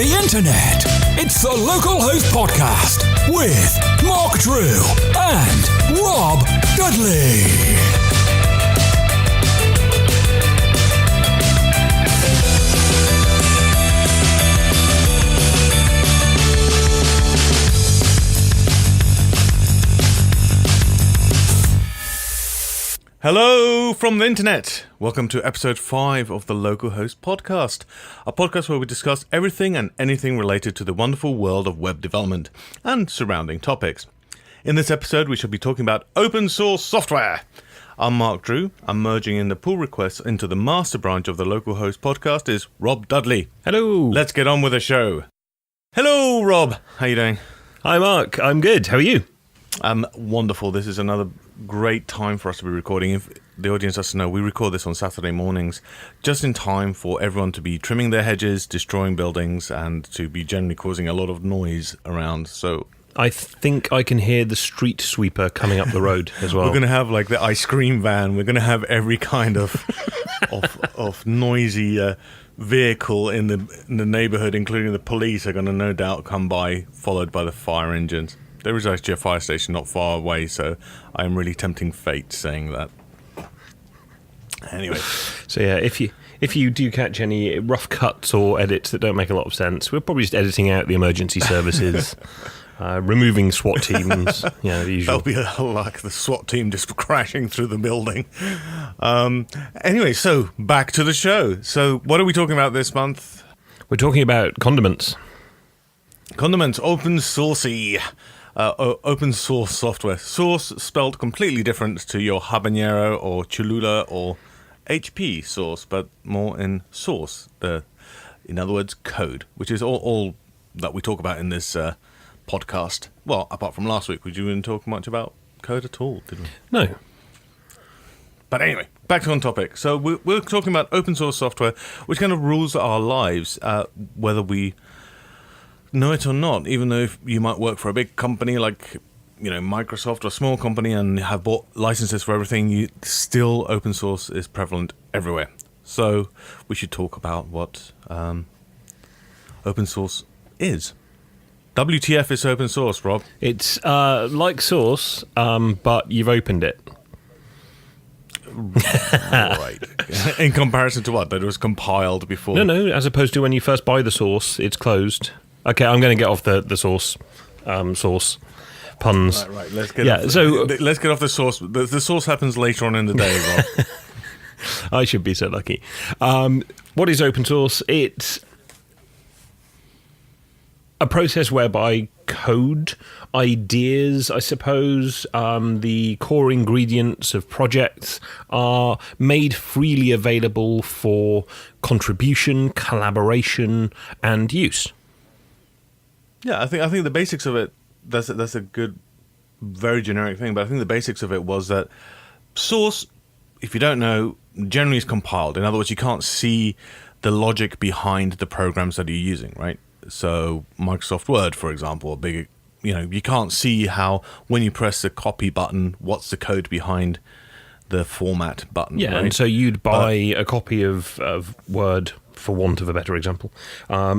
the internet. It's the Localhost podcast with Mark Drew and Rob Dudley. Hello from the internet. Welcome to episode 5 of the Localhost podcast, a podcast where we discuss everything and anything related to the wonderful world of web development and surrounding topics. In this episode, we shall be talking about open source software. I'm Mark Drew. I'm merging in the pull requests into the master branch of the Localhost podcast is Rob Dudley. Hello. Let's get on with the show. Hello, Rob. How you doing? Hi, Mark. I'm good. How are you? Wonderful. This is another great time for us to be recording. If the audience doesn't know, we record this on Saturday mornings, just in time for everyone to be trimming their hedges, destroying buildings, and to be generally causing a lot of noise around. So I think I can hear the street sweeper coming up the road as well. We're going to have like the ice cream van. We're going to have every kind of of noisy vehicle in the neighborhood, including the police, are going to no doubt come by, followed by the fire engines. There is actually a fire station not far away, so I'm really tempting fate saying that. Anyway. So yeah, if you do catch any rough cuts or edits that don't make a lot of sense, we're probably just editing out the emergency services, removing SWAT teams, the usual. That'll be like the SWAT team just crashing through the building. Anyway, so back to the show. So what are we talking about this month? We're talking about condiments. Condiments, open sourcey. Open source software. Source spelled completely different to your habanero or Cholula or HP source, but more in source. In other words, code, which is all that we talk about in this podcast. Well, apart from last week, we didn't talk much about code at all, did we? No. But anyway, back on topic. So we're talking about open source software, which kind of rules our lives, whether we know it or not. Even though if you might work for a big company like Microsoft or a small company and have bought licenses for everything, still open source is prevalent everywhere. So we should talk about what open source is. WTF is open source, Rob? It's like source, but you've opened it. Right. In comparison to what? That it was compiled before? No, as opposed to when you first buy the source, it's closed. Okay, I'm going to get off the source puns. Right. Let's get off the source. The source happens later on in the day, Rob. I should be so lucky. What is open source? It's a process whereby code, ideas, I suppose, the core ingredients of projects are made freely available for contribution, collaboration, and use. Yeah, I think the basics of it, that's a good, very generic thing, but I think the basics of it was that source, if you don't know, generally is compiled. In other words, you can't see the logic behind the programs that you're using, right? So Microsoft Word, for example, you can't see how when you press the copy button, what's the code behind the format button. Yeah, right? And so you'd buy a copy of Word, for want of a better example.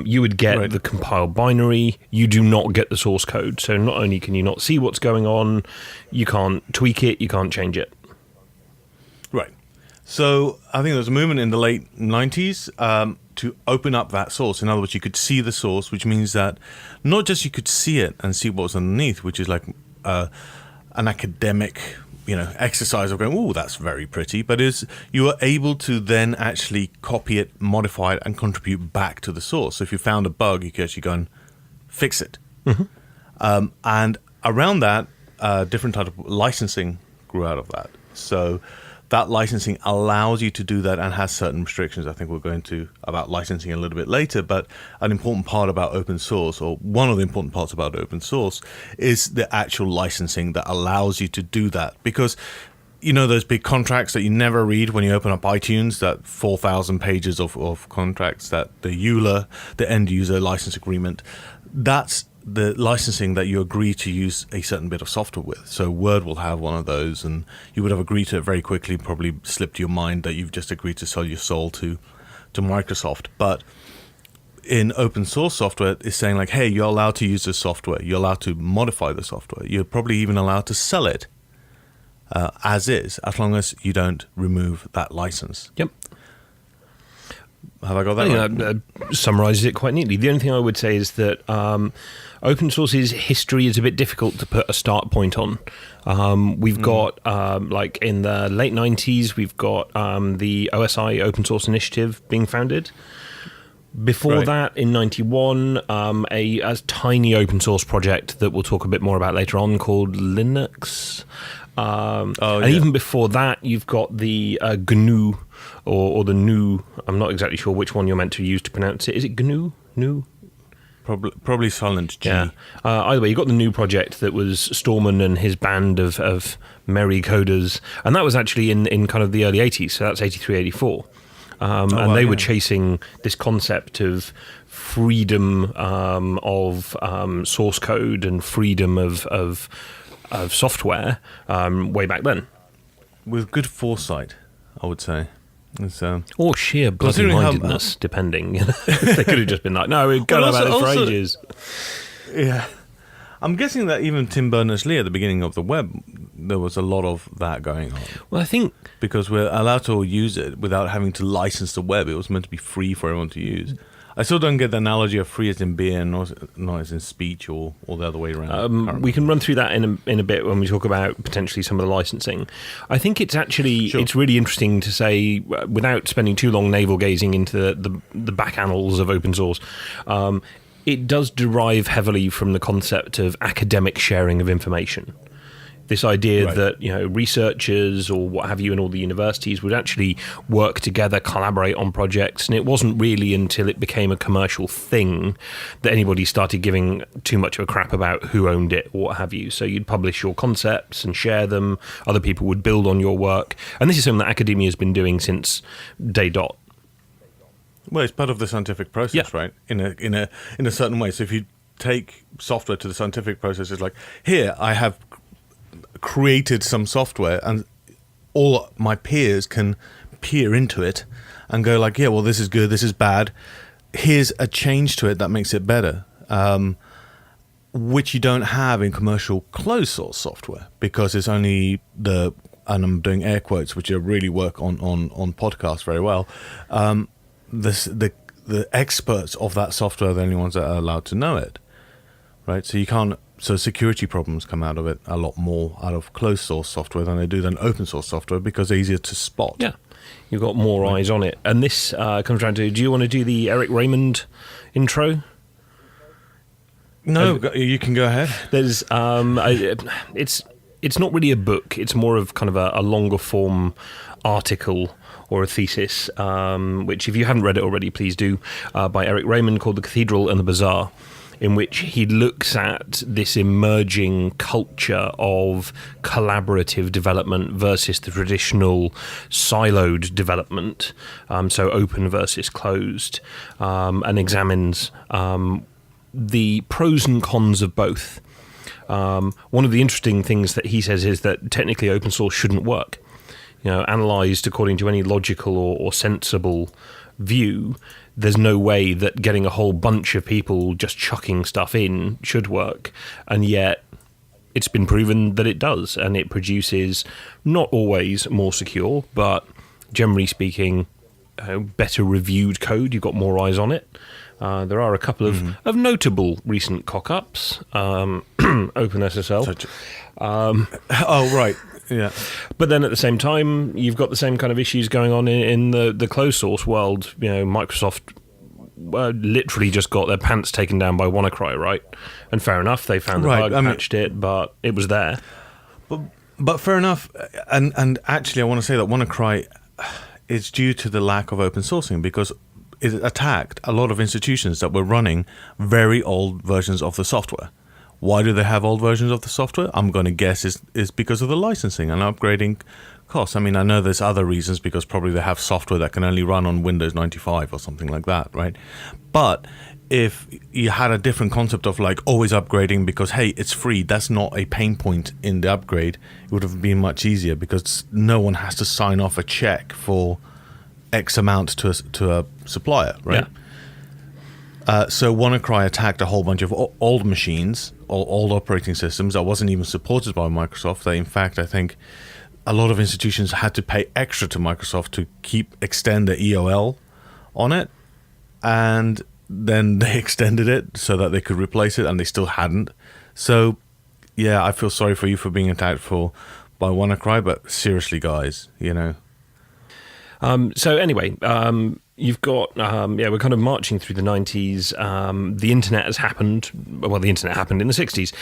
You would get the compiled binary. You do not get the source code. So not only can you not see what's going on, you can't tweak it, you can't change it. Right. So I think there was a movement in the late 90s to open up that source. In other words, you could see the source, which means that not just you could see it and see what was underneath, which is like an academic exercise of going, oh, that's very pretty, but you are able to then actually copy it, modify it, and contribute back to the source. So if you found a bug, you could actually go and fix it. Mm-hmm. And around that, different type of licensing grew out of that. So that licensing allows you to do that and has certain restrictions. I think we're going to about licensing a little bit later, but an important part about open source, or one of the important parts about open source, is the actual licensing that allows you to do that. Because those big contracts that you never read when you open up iTunes, that 4,000 pages of contracts, that the EULA, the end user license agreement, that's the licensing that you agree to use a certain bit of software with. So Word will have one of those, and you would have agreed to it very quickly, probably slipped your mind that you've just agreed to sell your soul to Microsoft. But in open source software is saying like, hey, you're allowed to use this software. You're allowed to modify the software. You're probably even allowed to sell it as is, as long as you don't remove that license. Yep. Have I got that right? That summarizes it quite neatly. The only thing I would say is that open source's history is a bit difficult to put a start point on. We've got, like in the late 90s, we've got the OSI Open Source Initiative being founded. Before that, in 91, a tiny open source project that we'll talk a bit more about later on called Linux. And even before that, you've got the GNU or the GNU. I'm not exactly sure which one you're meant to use to pronounce it. Is it GNU? GNU? Probably silent G. Yeah. Either way, you got the GNU project that was Stallman and his band of merry coders, and that was actually in kind of the early 80s, so that's 83, 84. They were chasing this concept of freedom of source code and freedom of software way back then. With good foresight, I would say. Or sheer bloody-mindedness, depending. They could have just been like, no, we've gone about it for ages. Yeah. I'm guessing that even Tim Berners-Lee at the beginning of the web, there was a lot of that going on. Well, I think... Because we're allowed to use it without having to license the web. It was meant to be free for everyone to use. I still don't get the analogy of free as in beer and not as in speech or the other way around. We can run through that in a bit when we talk about potentially some of the licensing. I think it's actually it's really interesting to say, without spending too long navel-gazing into the back annals of open source, it does derive heavily from the concept of academic sharing of information. This idea that researchers or what have you in all the universities would actually work together, collaborate on projects, and it wasn't really until it became a commercial thing that anybody started giving too much of a crap about who owned it or what have you. So you'd publish your concepts and share them. Other people would build on your work, and this is something that academia has been doing since day dot. Well, it's part of the scientific process, right? In a certain way. So if you take software to the scientific process, it's like, here I have created some software and all my peers can peer into it and go like, yeah, well, this is good, this is bad, here's a change to it that makes it better, which you don't have in commercial closed source software, because it's only and I'm doing air quotes, which really work on podcasts very well, the experts of that software are the only ones that are allowed to know it, right? So you can't. So security problems come out of it a lot more out of closed source software than they do than open source software, because they're easier to spot. Yeah, you've got more eyes on it. And this comes down to, do you want to do the Eric Raymond intro? No, you can go ahead. There's it's not really a book. It's more of kind of a longer form article or a thesis, which if you haven't read it already, please do, by Eric Raymond, called The Cathedral and the Bazaar, in which he looks at this emerging culture of collaborative development versus the traditional siloed development, so open versus closed, and examines the pros and cons of both. One of the interesting things that he says is that technically open source shouldn't work. Analysed according to any logical or sensible view, there's no way that getting a whole bunch of people just chucking stuff in should work, and yet it's been proven that it does, and it produces not always more secure, but generally speaking, better reviewed code. You've got more eyes on it. There are a couple of notable recent cock-ups. OpenSSL. Oh, right. Yeah. But then at the same time, you've got the same kind of issues going on in the closed source world. Microsoft literally just got their pants taken down by WannaCry, right? And fair enough, they found the bug, patched it, but it was there. But fair enough. And actually, I want to say that WannaCry is due to the lack of open sourcing, because it attacked a lot of institutions that were running very old versions of the software. Why do they have old versions of the software? I'm going to guess is because of the licensing and upgrading costs. I mean, I know there's other reasons, because probably they have software that can only run on Windows 95 or something like that, right? But if you had a different concept of like always upgrading because, hey, it's free, that's not a pain point in the upgrade, it would have been much easier, because no one has to sign off a check for X amount to a supplier, right? So WannaCry attacked a whole bunch of old machines, old operating systems that wasn't even supported by Microsoft. They, in fact, I think a lot of institutions had to pay extra to Microsoft to extend the EOL on it, and then they extended it so that they could replace it, and they still hadn't. So, yeah, I feel sorry for you for being attacked by WannaCry, but seriously, guys, So anyway, you've got, we're kind of marching through the 90s. The internet has happened. Well, the internet happened in the 60s.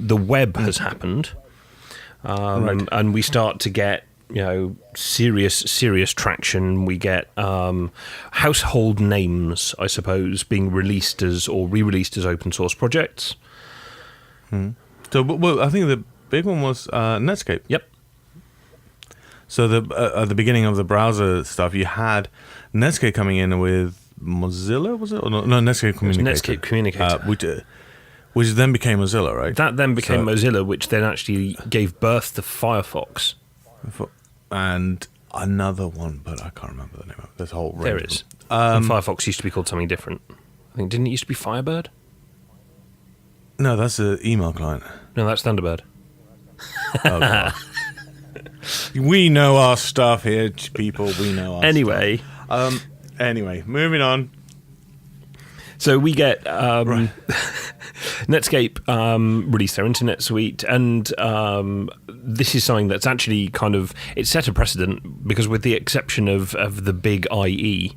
The web has happened. Right. And we start to get, serious traction. We get household names, I suppose, being released or re-released as open source projects. So, I think the big one was Netscape. Yep. So at the beginning of the browser stuff, you had Netscape coming in with Mozilla, was it? Or no, Netscape Communicator. Netscape Communicator. Which then became Mozilla, right? That then became Mozilla, which then actually gave birth to Firefox. And another one, but I can't remember the name of it. There's a whole range. There is. And Firefox used to be called something different. I think, didn't it used to be Firebird? No, that's an email client. No, that's Thunderbird. Oh, God. We know our stuff here, people. We know our Anyway. stuff. Anyway, moving on. So we get Netscape released their internet suite, and this is something that's actually it set a precedent, because with the exception of the big IE,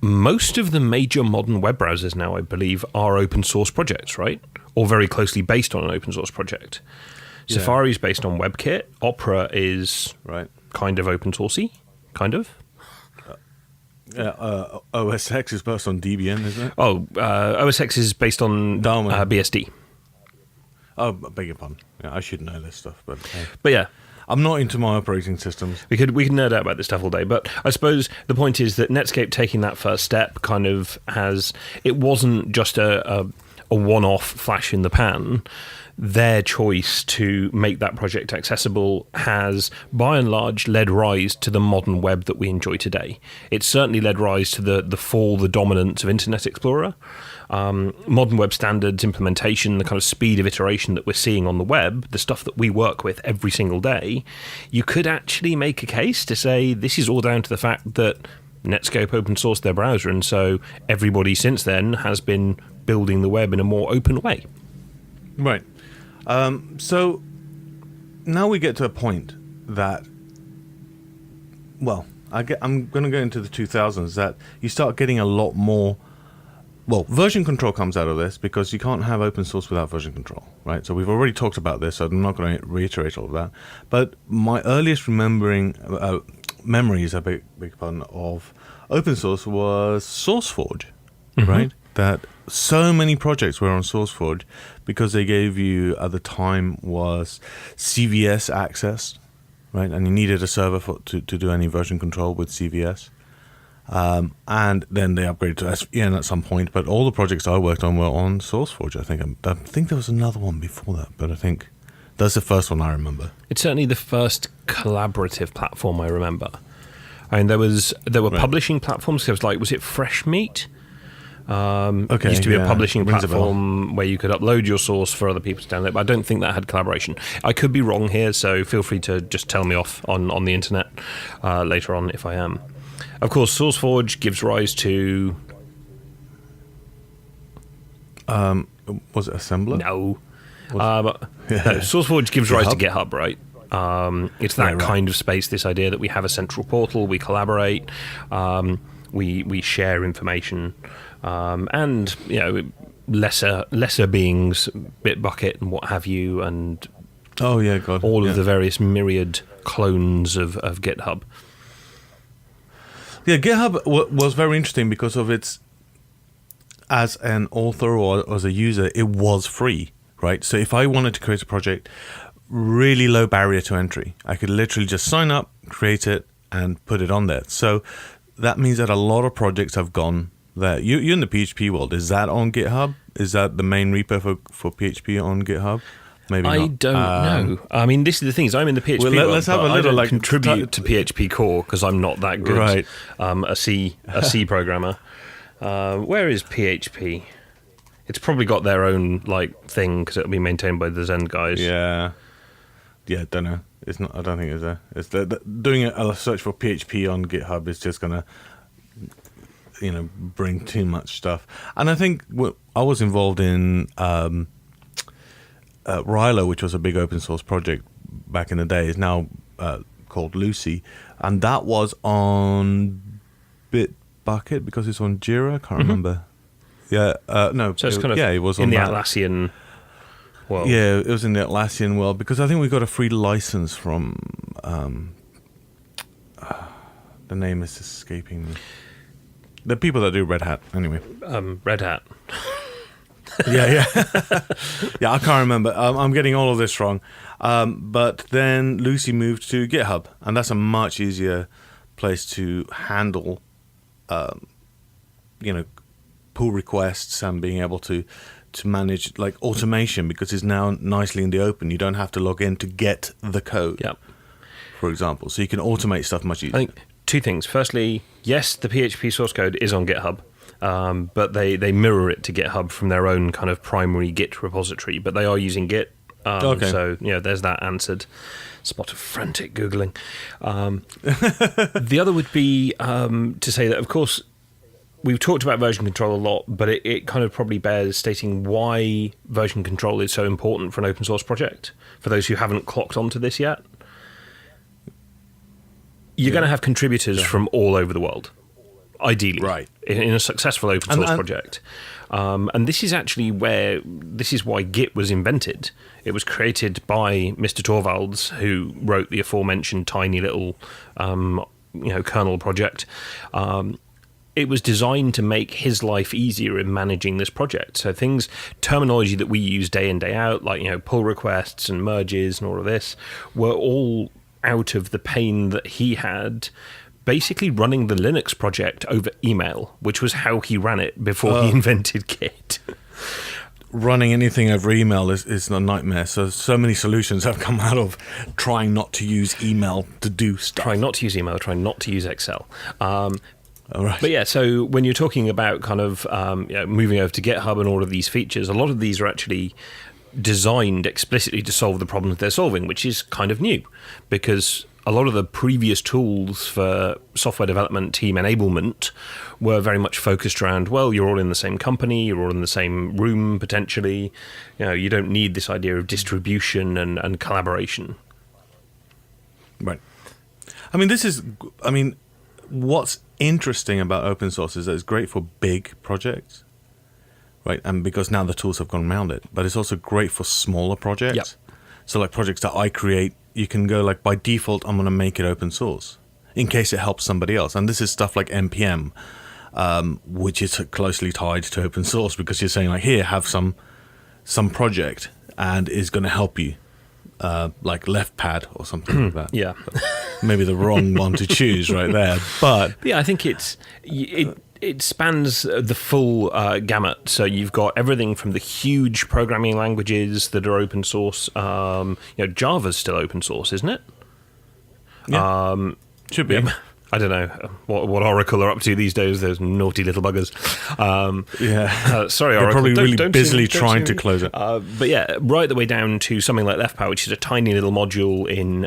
most of the major modern web browsers now, I believe, are open source projects, right? Or very closely based on an open source project. Yeah. Safari is based on WebKit. Opera is kind of open sourcey, kind of. OS X is based on Debian, isn't it? OS X is based on BSD. Oh, beg your pardon. Yeah, I should know this stuff, but yeah. I'm not into my operating systems. We could nerd out about this stuff all day, but I suppose the point is that Netscape taking that first step it wasn't just a one-off flash in the pan. Their choice to make that project accessible has, by and large, led rise to the modern web that we enjoy today. It's certainly led rise to the dominance of Internet Explorer. Modern web standards implementation, the kind of speed of iteration that we're seeing on the web, the stuff that we work with every single day, you could actually make a case to say this is all down to the fact that Netscape open sourced their browser, and so everybody since then has been building the web in a more open way. Right. So now we get to a point that, I'm going to go into the 2000s, that you start getting a lot more. Well, version control comes out of this, because you can't have open source without version control, right? So we've already talked about this, so I'm not going to reiterate all of that. But my earliest memories, I beg your pardon, of open source was SourceForge, right? That so many projects were on SourceForge because they gave you, at the time, was CVS access, right? And you needed a server to do any version control with CVS. And then they upgraded to SVN at some point, but all the projects I worked on were on SourceForge. I think there was another one before that, but I think that's the first one I remember. It's certainly the first collaborative platform I remember. I mean, there were publishing platforms. There was it Fresh Meat? It used to be a publishing platform where you could upload your source for other people to download, but I don't think that had collaboration. I could be wrong here, so feel free to just tell me off on the internet later on if I am. Of course, SourceForge gives rise to... was it Assembler? No. No, SourceForge gives rise to GitHub, right? It's that kind of space, this idea that we have a central portal, we collaborate, we share information, and lesser beings, Bitbucket and what have you, and all of the various myriad clones of GitHub. Yeah, GitHub was very interesting because of its, as an author or as a user, it was free, right? So if I wanted to create a project, really low barrier to entry. I could literally just sign up, create it, and put it on there. So that means that a lot of projects have gone there. You're in the PHP world. Is that on GitHub? Is that the main repo for PHP on GitHub? Maybe not. I don't know. I mean, this is the thing. Is I'm in the PHP world, let's have a little contribute to PHP core because I'm not that good. Right. A C programmer. Where is PHP? It's probably got their own thing because it'll be maintained by the Zen guys. Yeah, don't know. It's not. I don't think it's there. It's doing a search for PHP on GitHub is just gonna, bring too much stuff. And I think I was involved in Rilo, which was a big open source project back in the day. Is now called Lucy, and that was on Bitbucket because it's on Jira. I can't remember. Yeah, no. So it's it was in on the that. Atlassian world. Yeah, it was in the Atlassian world because I think we got a free license from. The name is escaping me. The people that do Red Hat, anyway. Red Hat. Yeah. Yeah, I can't remember. I'm getting all of this wrong. But then Lucy moved to GitHub, and that's a much easier place to handle, pull requests and being able to manage automation because it's now nicely in the open. You don't have to log in to get the code, for example. So you can automate stuff much easier. I think two things. Firstly, yes, the PHP source code is on GitHub, but they mirror it to GitHub from their own kind of primary Git repository, but they are using Git. Okay. So, there's that answered. Spot of frantic Googling. The other would be to say that, of course, we've talked about version control a lot, but it kind of probably bears stating why version control is so important for an open source project. For those who haven't clocked onto this yet, you're going to have contributors from all over the world, ideally, right? In a successful open source project. And this is why Git was invented. It was created by Mr. Torvalds, who wrote the aforementioned tiny little, kernel project. It was designed to make his life easier in managing this project. So terminology that we use day in, day out, like, pull requests and merges and all of this, were all out of the pain that he had basically running the Linux project over email, which was how he ran it before he invented Git. Running anything over email is a nightmare. So many solutions have come out of trying not to use email to do stuff. Trying not to use email, trying not to use Excel. All right. But yeah, so when you're talking about kind of moving over to GitHub and all of these features, a lot of these are actually designed explicitly to solve the problems they're solving, which is kind of new because a lot of the previous tools for software development team enablement were very much focused around, well, you're all in the same company, you're all in the same room potentially. You don't need this idea of distribution and collaboration. Right. What's interesting about open source is that it's great for big projects, right? And because now the tools have gone around it, but it's also great for smaller projects. Yep. So like projects that I create, you can go by default, I'm going to make it open source in case it helps somebody else. And this is stuff like NPM, which is closely tied to open source because you're saying here, have some project and is going to help you. Like LeftPad or something like that. Yeah. Maybe the wrong one to choose right there. But yeah, I think it spans the full gamut. So you've got everything from the huge programming languages that are open source. Java's still open source, isn't it? Yeah. Should be. Yeah. I don't know what Oracle are up to these days. Those naughty little buggers. Sorry, They're Oracle. probably really busily trying to close it. But yeah, right the way down to something like LeftPad, which is a tiny little module in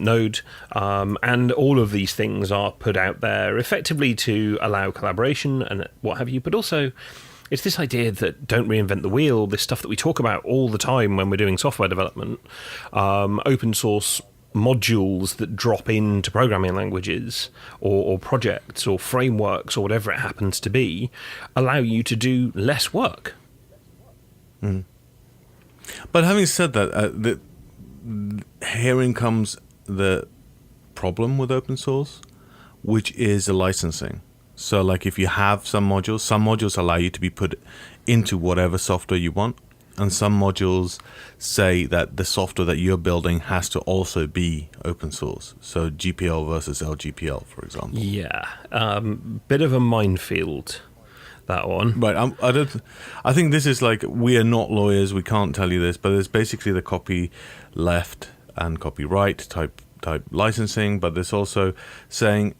Node. And all of these things are put out there effectively to allow collaboration and what have you. But also, it's this idea that don't reinvent the wheel, this stuff that we talk about all the time when we're doing software development. Open source modules that drop into programming languages or projects or frameworks or whatever it happens to be allow you to do less work. Mm. But having said that, herein comes the problem with open source, which is the licensing. So if you have some modules allow you to be put into whatever software you want. And some modules say that the software that you're building has to also be open source. So GPL versus LGPL, for example. Yeah, bit of a minefield, that one. Right. I think this is we are not lawyers. We can't tell you this, but there's basically the copy left and copyright type licensing. But there's also saying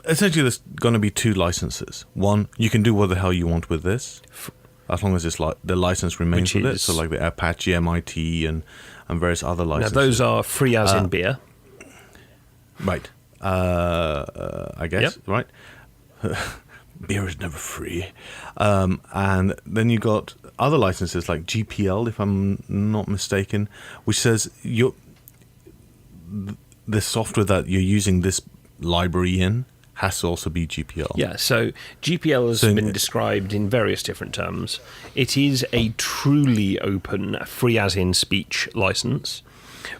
essentially, there's going to be 2 licenses. One, you can do what the hell you want with this, as long as it's the license remains with it. So like the Apache, MIT, and various other licenses. Now, those are free as in beer. Right. I guess, Yep. right? Beer is never free. And then you got other licenses like GPL, if I'm not mistaken, which says the software that you're using this library in has to also be GPL. Yeah, so GPL has been described in various different terms. It is a truly open, free as in speech license,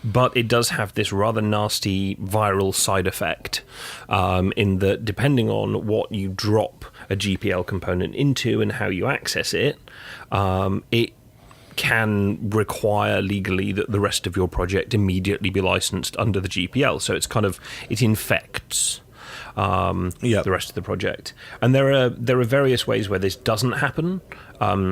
but it does have this rather nasty viral side effect in that depending on what you drop a GPL component into and how you access it, it can require legally that the rest of your project immediately be licensed under the GPL. So it infects the rest of the project. And there are various ways where this doesn't happen.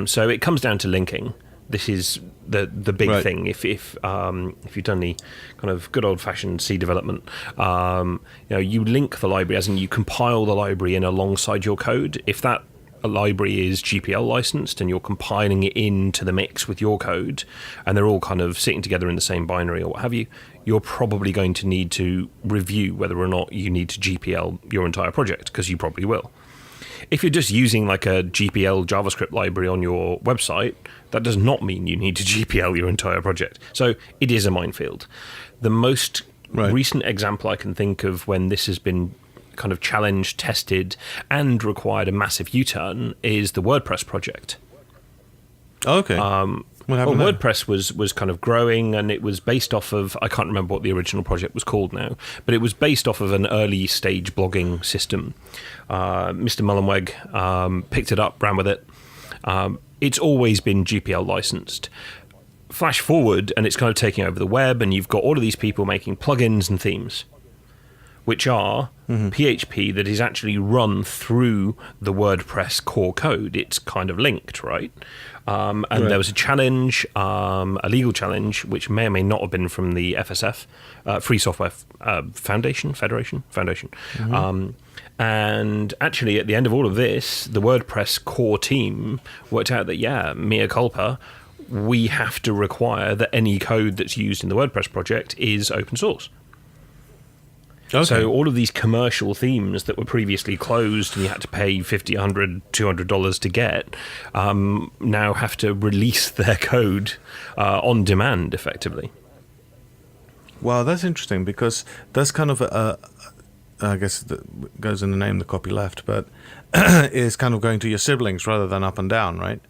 So it comes down to linking. This is the big thing. If you've done the kind of good old fashioned C development, you link the library, as in you compile the library in alongside your code. If that library is GPL licensed and you're compiling it into the mix with your code, and they're all kind of sitting together in the same binary or what have you, you're probably going to need to review whether or not you need to GPL your entire project, because you probably will. If you're just using like a GPL JavaScript library on your website, that does not mean you need to GPL your entire project. So it is a minefield. The most recent example I can think of when this has been kind of challenged, tested, and required a massive U-turn is the WordPress project. Okay. What happened there? WordPress was kind of growing, and it was based off of, I can't remember what the original project was called now, but it was based off of an early stage blogging system. Mr. Mullenweg picked it up, ran with it. It's always been GPL licensed. Flash forward, and it's kind of taking over the web, and you've got all of these people making plugins and themes, which are PHP that is actually run through the WordPress core code. It's kind of linked, right? There was a challenge, a legal challenge, which may or may not have been from the FSF, Free Software Federation. And actually, at the end of all of this, the WordPress core team worked out that, mea culpa, we have to require that any code that's used in the WordPress project is open source. Okay. So all of these commercial themes that were previously closed and you had to pay $50, $100, $200 to get, now have to release their code on demand, effectively. Wow, that's interesting, because that's kind of I guess that goes in the name, the copyleft, but is kind of going to your siblings rather than up and down, right?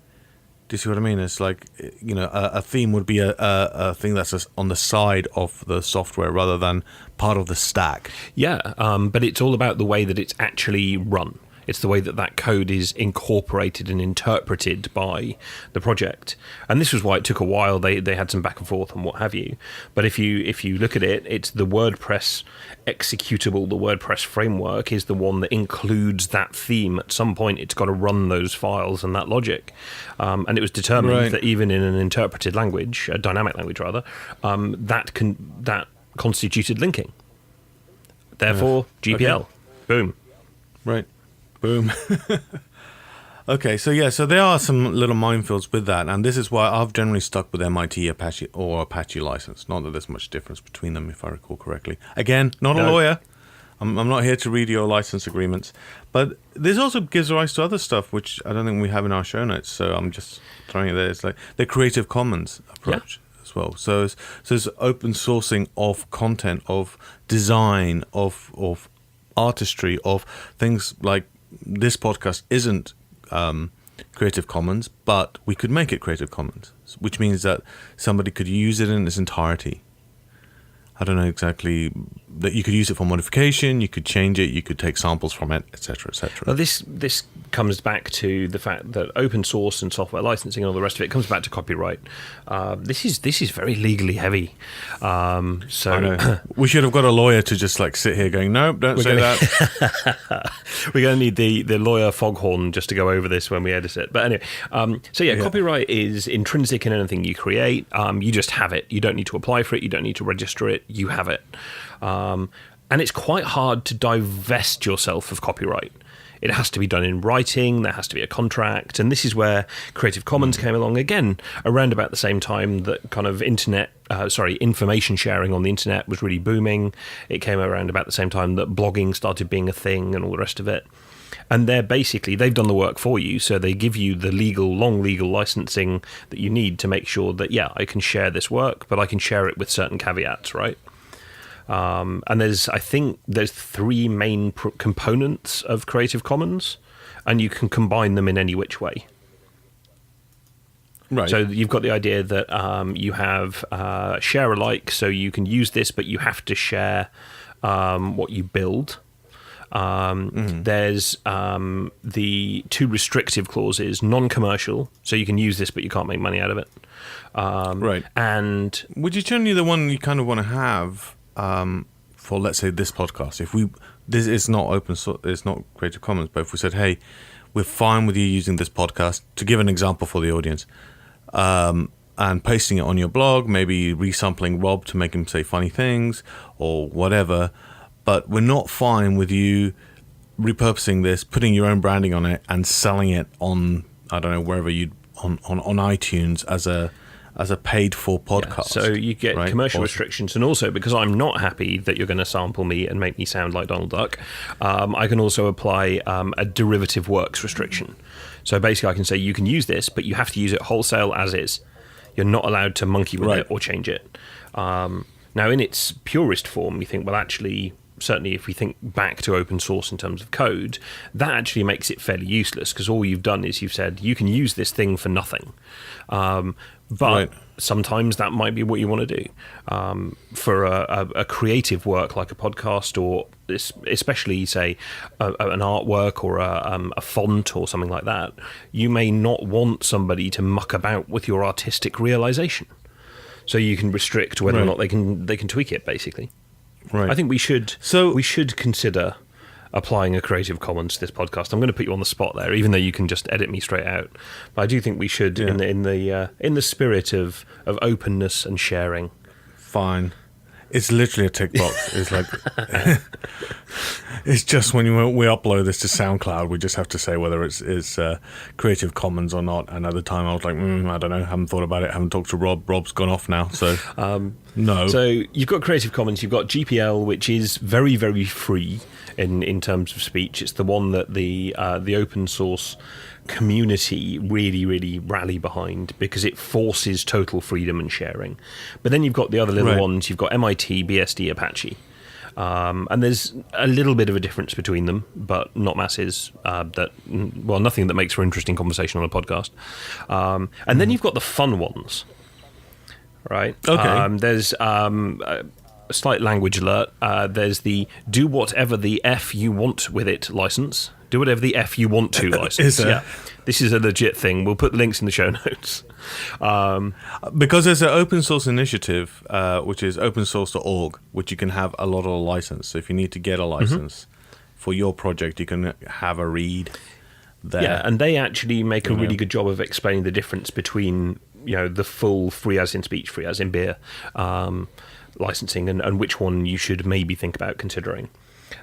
Do you see what I mean? It's like, a theme would be a thing that's on the side of the software rather than part of the stack. Yeah, but it's all about the way that it's actually run. It's the way that code is incorporated and interpreted by the project. And this was why it took a while. They had some back and forth and what have you. But if you look at it, it's the WordPress executable, the WordPress framework is the one that includes that theme. At some point, it's got to run those files and that logic. And it was determined that even in an interpreted language, a dynamic language rather, that constituted linking. Therefore, GPL. Okay. Boom. Right. Boom. Okay, so there are some little minefields with that, and this is why I've generally stuck with MIT, Apache, or Apache license. Not that there's much difference between them, if I recall correctly. Again, not a lawyer. I'm not here to read your license agreements. But this also gives rise to other stuff, which I don't think we have in our show notes, so I'm just throwing it there. It's like the Creative Commons approach as well. So it's open sourcing of content, of design, of artistry, of things like this podcast isn't Creative Commons, but we could make it Creative Commons, which means that somebody could use it in its entirety. I don't know exactly, that you could use it for modification, you could change it, you could take samples from it, etc., etc. Well, this comes back to the fact that open source and software licensing and all the rest of it comes back to copyright. This is very legally heavy. So I know. We should have got a lawyer to just like sit here going, nope, don't say that. We're going to need the lawyer foghorn just to go over this when we edit it. But anyway, copyright is intrinsic in anything you create. You just have it. You don't need to apply for it. You don't need to register it. You have it. And it's quite hard to divest yourself of copyright. It has to be done in writing, there has to be a contract, and this is where Creative Commons came along again, around about the same time that kind of information sharing on the internet was really booming. It came around about the same time that blogging started being a thing and all the rest of it. And they've done the work for you, so they give you the long legal licensing that you need to make sure that, I can share this work, but I can share it with certain caveats, right? And there's 3 main components of Creative Commons, and you can combine them in any which way. Right. So you've got the idea that you have share alike, so you can use this, but you have to share what you build. There's the 2 restrictive clauses, non-commercial, so you can use this, but you can't make money out of it. Right. And which is generally the one you kind of want to have for, let's say, this podcast. This is not open source, it's not Creative Commons, but if we said, hey, we're fine with you using this podcast, to give an example for the audience, and pasting it on your blog, maybe resampling Rob to make him say funny things or whatever, but we're not fine with you repurposing this, putting your own branding on it, and selling it on, I don't know, wherever on iTunes as a paid for podcast. So you get commercial restrictions, and also because I'm not happy that you're going to sample me and make me sound like Donald Duck, I can also apply a derivative works restriction. So basically I can say you can use this, but you have to use it wholesale as is. You're not allowed to monkey with it or change it. Now in its purest form, you think, well, actually, certainly if we think back to open source in terms of code, that actually makes it fairly useless, because all you've done is you've said you can use this thing for nothing. But sometimes that might be what you want to do. For a creative work like a podcast, or especially, say, an artwork or a font or something like that, you may not want somebody to muck about with your artistic realization. So you can restrict whether or not they can tweak it, basically. Right. I think we should consider applying a Creative Commons to this podcast. I'm going to put you on the spot there, even though you can just edit me straight out. But I do think we should, in the spirit of openness and sharing. Fine. It's literally a tick box. It's like it's just when we upload this to SoundCloud, we just have to say whether it's Creative Commons or not. And at the time, I was like, I don't know, haven't thought about it, haven't talked to Rob. Rob's gone off now, so no. So you've got Creative Commons, you've got GPL, which is very, very free in terms of speech. It's the one that the open source community really, really rally behind, because it forces total freedom and sharing. But then you've got the other little ones. You've got MIT, BSD, Apache. And there's a little bit of a difference between them, but not masses. Nothing that makes for interesting conversation on a podcast. And then you've got the fun ones, right? Okay. There's a slight language alert. There's the do whatever the F you want with it license. Do whatever the F you want to license. Yeah, this is a legit thing. We'll put links in the show notes. Because there's an open source initiative, which is opensource.org, which you can have a lot of license. So if you need to get a license for your project, you can have a read there. Yeah, and they actually make a really good job of explaining the difference between, the full free as in speech, free as in beer licensing, and which one you should maybe think about considering.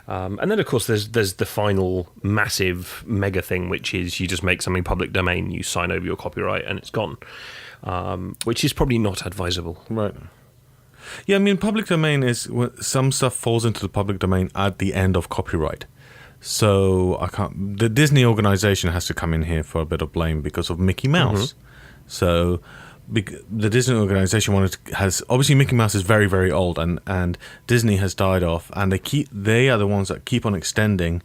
And then, of course, there's the final massive mega thing, which is you just make something public domain, you sign over your copyright, and it's gone, which is probably not advisable. Right. Yeah, I mean, public domain is some stuff falls into the public domain at the end of copyright. So the Disney organization has to come in here for a bit of blame because of Mickey Mouse. So the Disney organization obviously Mickey Mouse is very, very old, and Disney has died off, and they are the ones that keep on extending.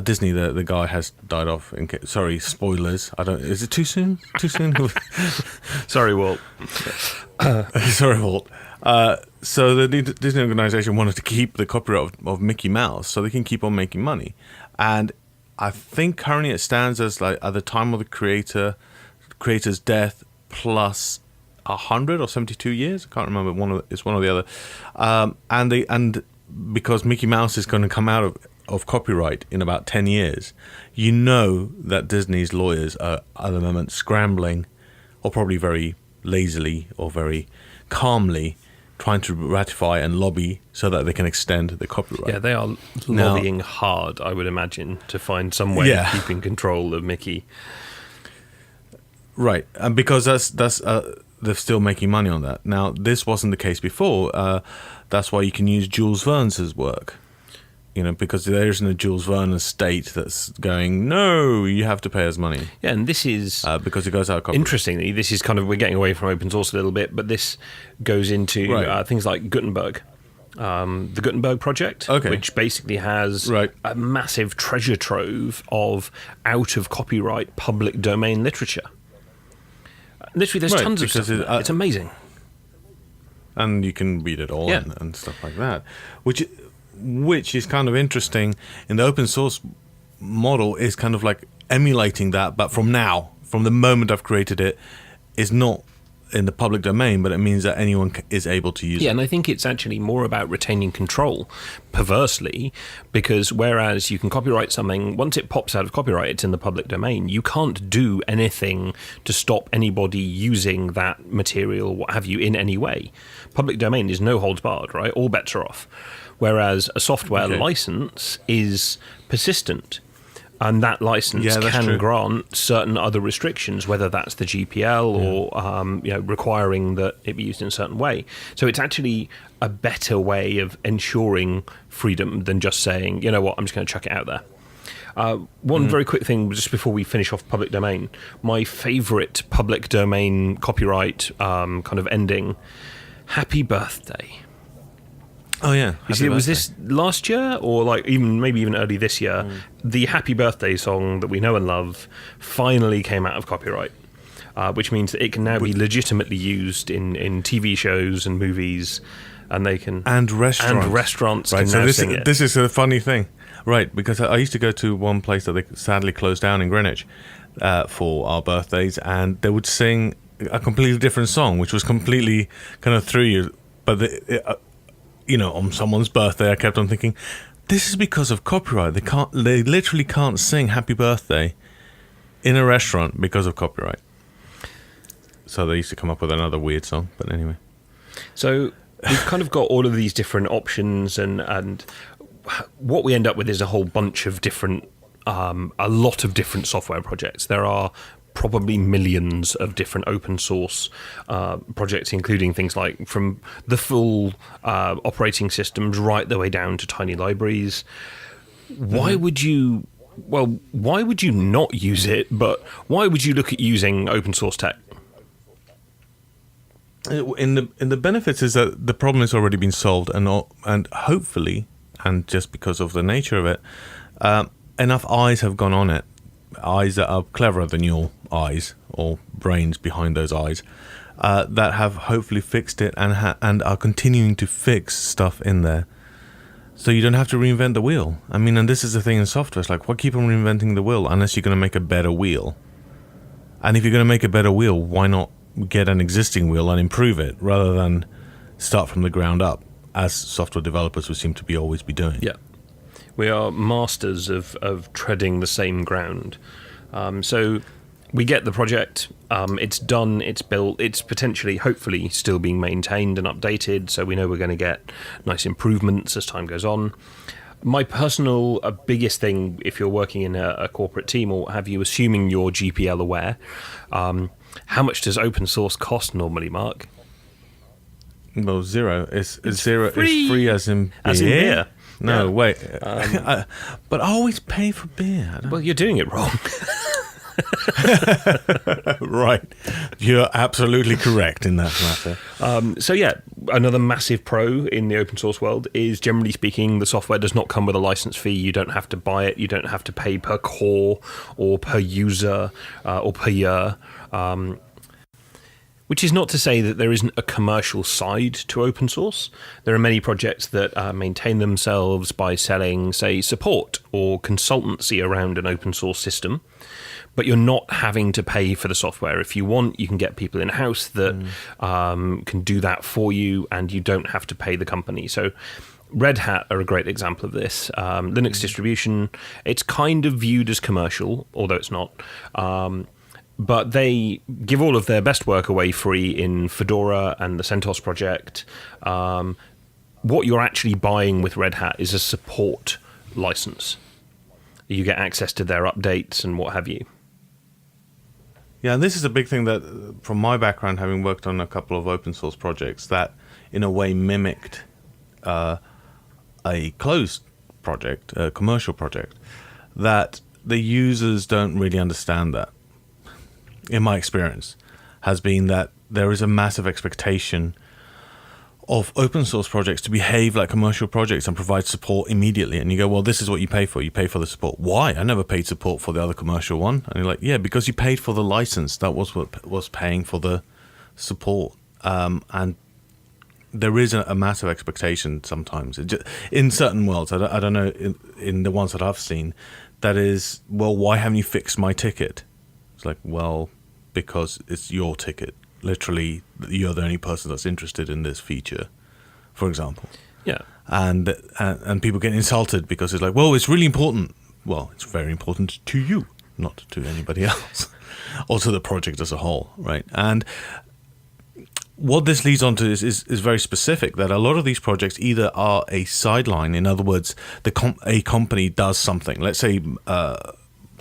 Disney, the guy has died off. Sorry, spoilers. Is it too soon? Sorry, Walt. Sorry, Walt. So the Disney organization wanted to keep the copyright of Mickey Mouse so they can keep on making money, and I think currently it stands as, like, at the time of the creator's death, plus 100 or 72 years. I can't remember. It's one or the other. And because Mickey Mouse is going to come out of copyright in about 10 years, that Disney's lawyers are at the moment scrambling, or probably very lazily or very calmly trying to ratify and lobby so that they can extend the copyright. Yeah, they are lobbying hard, I would imagine, to find some way of keeping control of Mickey. Right, and because that's they're still making money on that. Now, this wasn't the case before. That's why you can use Jules Verne's work. Because there isn't a Jules Verne estate that's going, no, you have to pay us money. Yeah, and this is... because it goes out of copyright. Interestingly, this is we're getting away from open source a little bit, but this goes into things like Gutenberg. The Gutenberg project, which basically has a massive treasure trove of out-of-copyright public domain literature. Literally, there's tons of stuff. It's amazing. And you can read it all and stuff like that. Which is kind of interesting in the open source model, is kind of like emulating that, but from the moment I've created it, is not in the public domain, but it means that anyone is able to use it. Yeah, and I think it's actually more about retaining control, perversely, because whereas you can copyright something, once it pops out of copyright, it's in the public domain. You can't do anything to stop anybody using that material, what have you, in any way. Public domain is no holds barred, right? All bets are off. Whereas a software license is persistent. And that license can grant certain other restrictions, whether that's the GPL or requiring that it be used in a certain way. So it's actually a better way of ensuring freedom than just saying, you know what, I'm just going to chuck it out there. One very quick thing, just before we finish off public domain. My favourite public domain copyright kind of ending, Happy Birthday. Oh yeah, you see, was this last year or maybe even early this year? The Happy Birthday song that we know and love finally came out of copyright, which means that it can now be legitimately used in TV shows and movies, and they can restaurants right. Can now sing it. This is a funny thing, right? Because I used to go to one place that they sadly closed down in Greenwich for our birthdays, and they would sing a completely different song, which was completely kind of through you, but on someone's birthday, I kept on thinking, this is because of copyright. They literally can't sing Happy Birthday in a restaurant because of copyright. So they used to come up with another weird song, but anyway. So we've kind of got all of these different options, and what we end up with is a whole bunch of different, a lot of different software projects. There are probably millions of different open source projects, including things like from the full operating systems right the way down to tiny libraries. Why would you not use it, but why would you look at using open source tech? In the benefits is that the problem has already been solved, and hopefully, and just because of the nature of it, enough eyes have gone on it. Eyes that are cleverer than your eyes, or brains behind those eyes, that have hopefully fixed it and are continuing to fix stuff in there. So you don't have to reinvent the wheel. I mean, and this is the thing in software. It's like, why keep on reinventing the wheel unless you're going to make a better wheel? And if you're going to make a better wheel, why not get an existing wheel and improve it rather than start from the ground up, as software developers would seem to be always be doing? Yeah. We are masters of treading the same ground. So we get the project, it's done, it's built, it's potentially, hopefully, still being maintained and updated, so we know we're going to get nice improvements as time goes on. My personal biggest thing, if you're working in a corporate team or have you, assuming you're GPL aware, how much does open source cost normally, Mark? Well, zero. It's zero. Free. It's free as in beer. No, wait. But I always pay for beer. Well, you're doing it wrong. Right. You're absolutely correct in that matter. So yeah, another massive pro in the open source world is, generally speaking, the software does not come with a license fee. You don't have to buy it. You don't have to pay per core or per user or per year. Which is not to say that there isn't a commercial side to open source. There are many projects that maintain themselves by selling, say, support or consultancy around an open source system, but you're not having to pay for the software. If you want, you can get people in-house that can do that for you, and you don't have to pay the company. So Red Hat are a great example of this. Linux distribution, it's kind of viewed as commercial, although it's not. but they give all of their best work away free in Fedora and the CentOS project. What you're actually buying with Red Hat is a support license. You get access to their updates and what have you. Yeah, and this is a big thing that, from my background, having worked on a couple of open source projects, that in a way mimicked a closed project, a commercial project, that the users don't really understand that. In my experience, has been that there is a massive expectation of open source projects to behave like commercial projects and provide support immediately. And you go, well, this is what you pay for. You pay for the support. Why? I never paid support for the other commercial one. And you're like, yeah, because you paid for the license. That was what was paying for the support. And there is a massive expectation sometimes. In certain worlds, I don't know, in the ones that I've seen, that is, well, why haven't you fixed my ticket? It's like, well, because it's your ticket. Literally, you're the only person that's interested in this feature, for example. Yeah. And people get insulted because it's like, well, it's really important. Well, it's very important to you, not to anybody else, or to the project as a whole, right? And what this leads on to is very specific, that a lot of these projects either are a sideline. In other words, a company does something. Let's say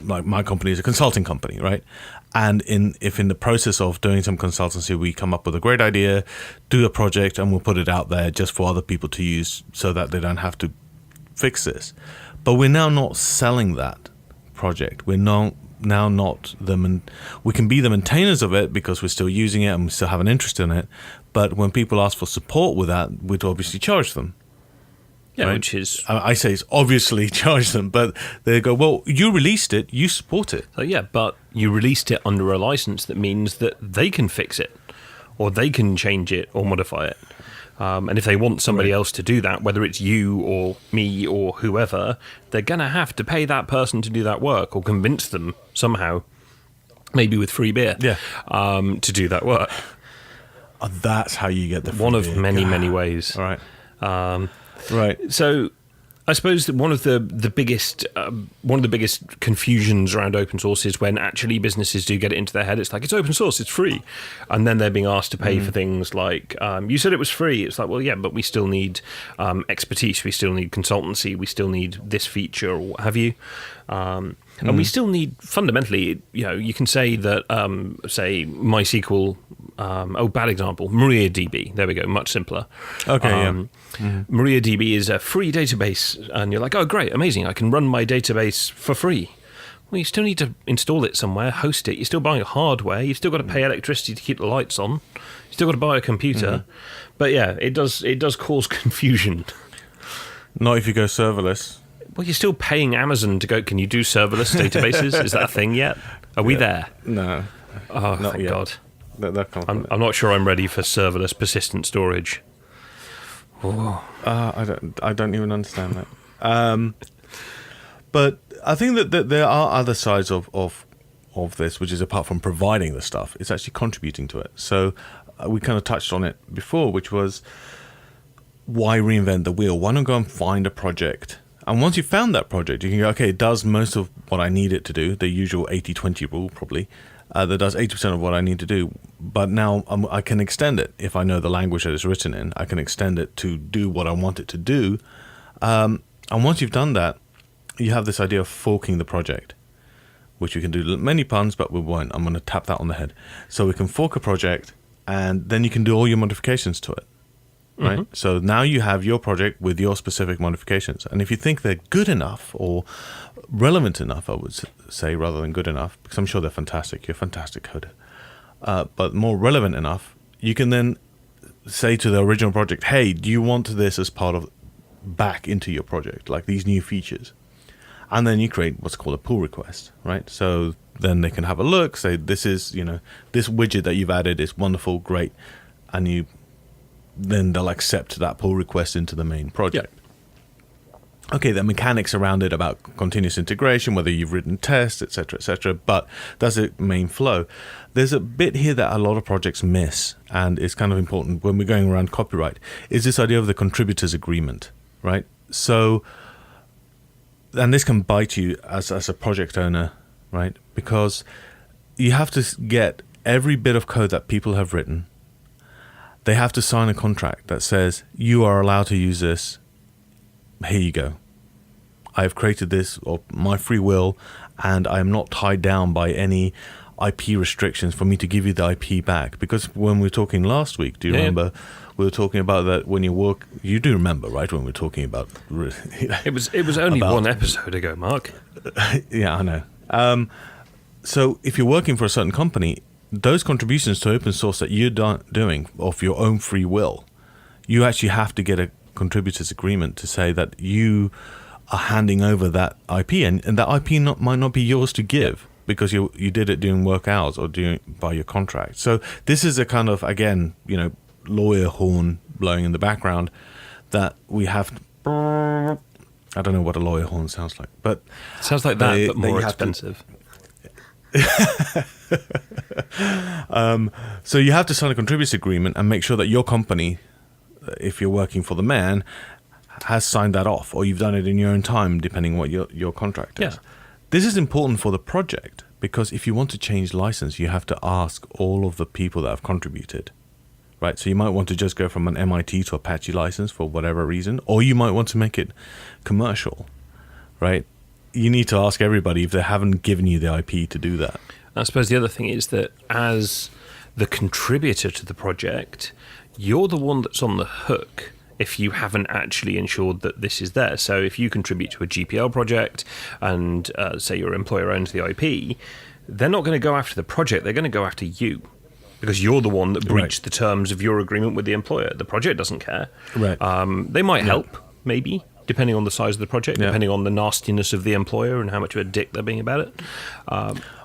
like my company is a consulting company, right? And if in the process of doing some consultancy, we come up with a great idea, do a project, and we'll put it out there just for other people to use so that they don't have to fix this. But we're now not selling that project. We're now not we can be the maintainers of it because we're still using it and we still have an interest in it. But when people ask for support with that, we'd obviously charge them. Yeah, right? which is... I say it's obviously charge them, but they go, well, you released it, you support it. So yeah, but you released it under a license that means that they can fix it, or they can change it or modify it. And if they want somebody else to do that, whether it's you or me or whoever, they're going to have to pay that person to do that work or convince them somehow, maybe with free beer, to do that work. That's how you get the free One beer. of many ways. All right. Right. So I suppose that one of the biggest confusions around open source is when actually businesses do get it into their head. It's like, it's open source, it's free, and then they're being asked to pay for things like, you said it was free. It's like, well, yeah, but we still need expertise, we still need consultancy, we still need this feature or what have you. And we still need, fundamentally, you can say that, say, MySQL, bad example, MariaDB, there we go, much simpler. Okay, MariaDB is a free database, and you're like, oh, great, amazing, I can run my database for free. Well, you still need to install it somewhere, host it, you're still buying hardware, you've still got to pay electricity to keep the lights on, you've still got to buy a computer. But yeah, it does cause confusion. Not if you go serverless. Well, you're still paying Amazon to go, can you do serverless databases? Is that a thing yet? Are we there? No. Oh, not thank yet. God. I'm not sure I'm ready for serverless persistent storage. I don't even understand that. But I think that there are other sides of this, which is apart from providing the stuff, it's actually contributing to it. So we kind of touched on it before, which was, why reinvent the wheel? Why not go and find a project? And once you've found that project, you can go, okay, it does most of what I need it to do, the usual 80-20 rule probably, that does 80% of what I need to do. But now I can extend it. If I know the language that it's written in, I can extend it to do what I want it to do. And once you've done that, you have this idea of forking the project, which we can do many puns, but we won't. I'm going to tap that on the head. So we can fork a project, and then you can do all your modifications to it. Right. So now you have your project with your specific modifications. And if you think they're good enough or relevant enough, I would say, rather than good enough, because I'm sure they're fantastic. You're a fantastic coder. But more relevant enough, you can then say to the original project, hey, do you want this as part of back into your project, like these new features? And then you create what's called a pull request, right? So then they can have a look, say, this is, this widget that you've added is wonderful, great. And then they'll accept that pull request into the main project. Yeah. Okay, the mechanics around it about continuous integration, whether you've written tests, etc., but that's the main flow. There's a bit here that a lot of projects miss, and it's kind of important when we're going around copyright, is this idea of the contributors agreement, right? So, and this can bite you as a project owner, right? Because you have to get every bit of code that people have written. They have to sign a contract that says, you are allowed to use this. Here you go. I've created this of my free will, and I am not tied down by any IP restrictions for me to give you the IP back. Because when we were talking last week, do you remember? We were talking about that when you work. You do remember, right? When we were talking about it was only one episode ago, Mark. Yeah, I know. So if you're working for a certain company, those contributions to open source that you're doing of your own free will, you actually have to get a contributors agreement to say that you are handing over that IP, and that IP might not be yours to give because you did it during work hours or by your contract. So this is a kind of, again, lawyer horn blowing in the background that we have. I don't know what a lawyer horn sounds like, but it sounds like that, but more expensive. So you have to sign a contributors agreement and make sure that your company, if you're working for the man, has signed that off, or you've done it in your own time, depending what your contract is. Yeah. This is important for the project because if you want to change license, you have to ask all of the people that have contributed, right? So you might want to just go from an MIT to Apache license for whatever reason, or you might want to make it commercial, right? You need to ask everybody if they haven't given you the IP to do that. I suppose the other thing is that as the contributor to the project, you're the one that's on the hook if you haven't actually ensured that this is there. So if you contribute to a GPL project and say your employer owns the IP, they're not going to go after the project, they're going to go after you because you're the one that breached the terms of your agreement with the employer. The project doesn't care. Right. They might help, maybe, depending on the size of the project, depending on the nastiness of the employer and how much of a dick they're being about it.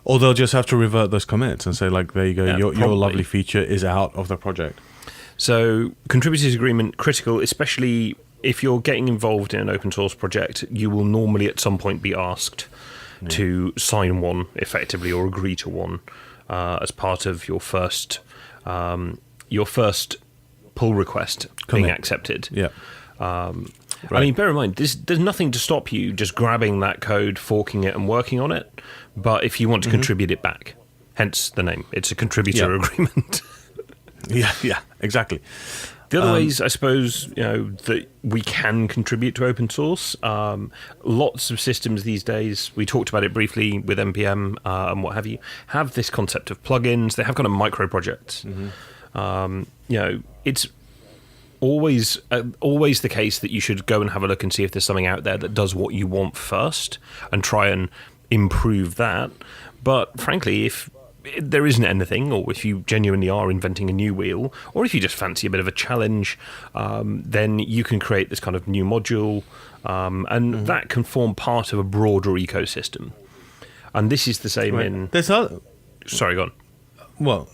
Or they'll just have to revert those commits and say, like, there you go, your lovely feature is out of the project. So contributors agreement, critical, especially if you're getting involved in an open source project, you will normally at some point be asked to sign one effectively or agree to one as part of your first pull request being accepted. Yeah. Right. I mean, bear in mind, there's nothing to stop you just grabbing that code, forking it and working on it. But if you want to contribute it back, hence the name, it's a contributor agreement. Yeah, exactly. The other ways, I suppose, that we can contribute to open source. Lots of systems these days, we talked about it briefly with NPM and what have you, have this concept of plugins. They have kind of micro projects. It's always the case that you should go and have a look and see if there's something out there that does what you want first and try and improve that. But frankly, if there isn't anything, or if you genuinely are inventing a new wheel, or if you just fancy a bit of a challenge, then you can create this kind of new module, and that can form part of a broader ecosystem. And this is the same in... Sorry, go on. Well,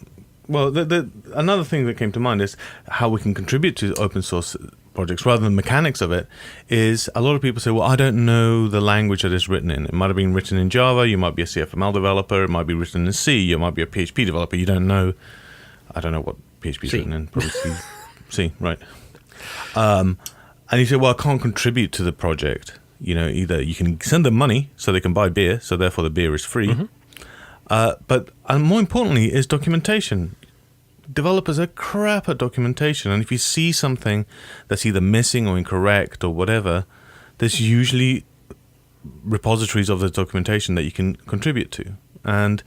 another thing that came to mind is how we can contribute to open source projects rather than the mechanics of it. Is a lot of people say, well, I don't know the language that it's written in. It might have been written in Java, you might be a CFML developer, it might be written in C, you might be a PHP developer, you don't know. I don't know what PHP is written in, probably C, right. And you say, well, I can't contribute to the project. Either you can send them money so they can buy beer, so therefore the beer is free. But more importantly is documentation. Developers are crap at documentation, and if you see something that's either missing or incorrect or whatever, there's usually repositories of the documentation that you can contribute to. And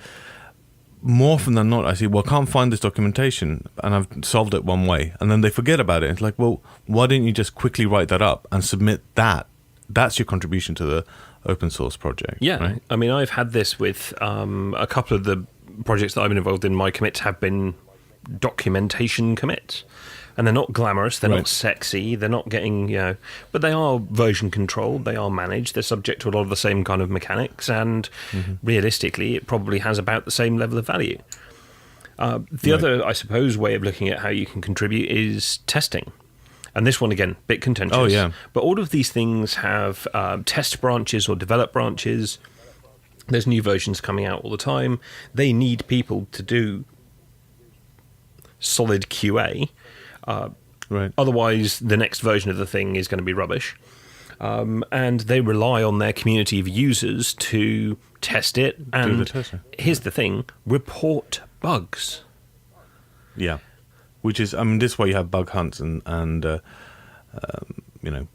more often than not, I see, well, I can't find this documentation, and I've solved it one way, and then they forget about it. It's like, well, why didn't you just quickly write that up and submit that? That's your contribution to the open source project. Yeah, right? I mean, I've had this with a couple of the projects that I've been involved in. My commits have been documentation commits, and they're not glamorous, they're not sexy, they're not getting, but they are version controlled, they are managed, they're subject to a lot of the same kind of mechanics, and realistically it probably has about the same level of value. The other, I suppose, way of looking at how you can contribute is testing. And this one, again, bit contentious. Oh, yeah. But all of these things have test branches or develop branches. There's new versions coming out all the time. They need people to do solid QA. Otherwise, the next version of the thing is going to be rubbish. And they rely on their community of users to test it. And here's the thing, report bugs. Yeah. Which is, I mean, this way you have bug hunts and you know,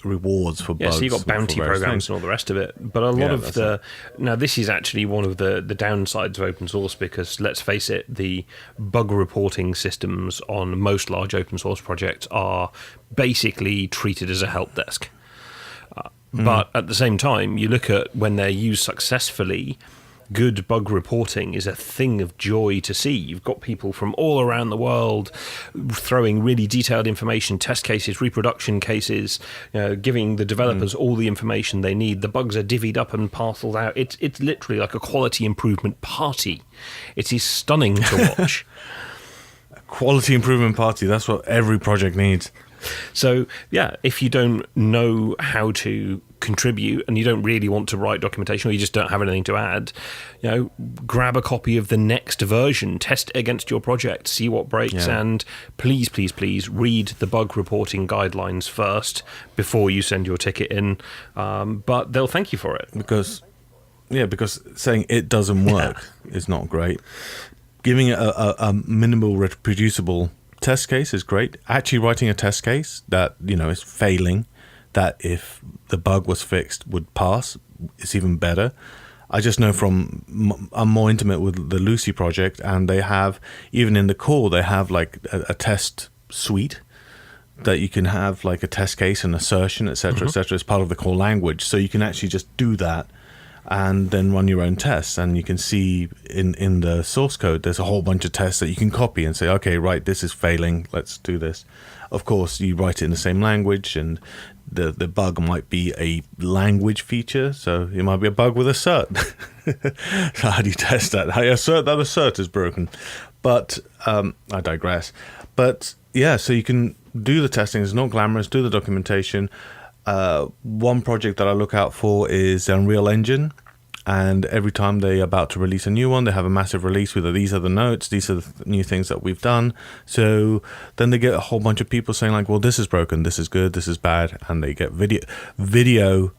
rewards for bugs. Yeah, so you've got bounty programs and all the rest of it. But a lot of now this is actually one of the downsides of open source, because let's face it, the bug reporting systems on most large open source projects are basically treated as a help desk. But at the same time, you look at when they're used successfully, good bug reporting is a thing of joy to see. You've got people from all around the world throwing really detailed information, test cases, reproduction cases, giving the developers all the information they need. The bugs are divvied up and parceled out. It's literally like a quality improvement party. It is stunning to watch. A quality improvement party, that's what every project needs. So, yeah, if you don't know how to contribute and you don't really want to write documentation, or you just don't have anything to add, grab a copy of the next version, test it against your project, see what breaks, and please read the bug reporting guidelines first before you send your ticket in. But they'll thank you for it. Because saying it doesn't work is not great. Giving it a minimal reproducible test case is great. Actually writing a test case that is failing, that if the bug was fixed would pass, is even better. I just know I'm more intimate with the Lucy project, and they have, even in the core, they have like a test suite that you can have like a test case and assertion, etc., etc., as part of the core language. So you can actually just do that and then run your own tests. And you can see in the source code, there's a whole bunch of tests that you can copy and say, okay, right, this is failing, let's do this. Of course, you write it in the same language, and the bug might be a language feature, so it might be a bug with assert. So how do you test that? I assert that assert is broken. But I digress. But yeah, so you can do the testing. It's not glamorous. Do the documentation. One project that I look out for is Unreal Engine, and every time they're about to release a new one, they have a massive release with these are the notes, these are the new things that we've done. So then they get a whole bunch of people saying like, well, this is broken, this is good, this is bad, and they get video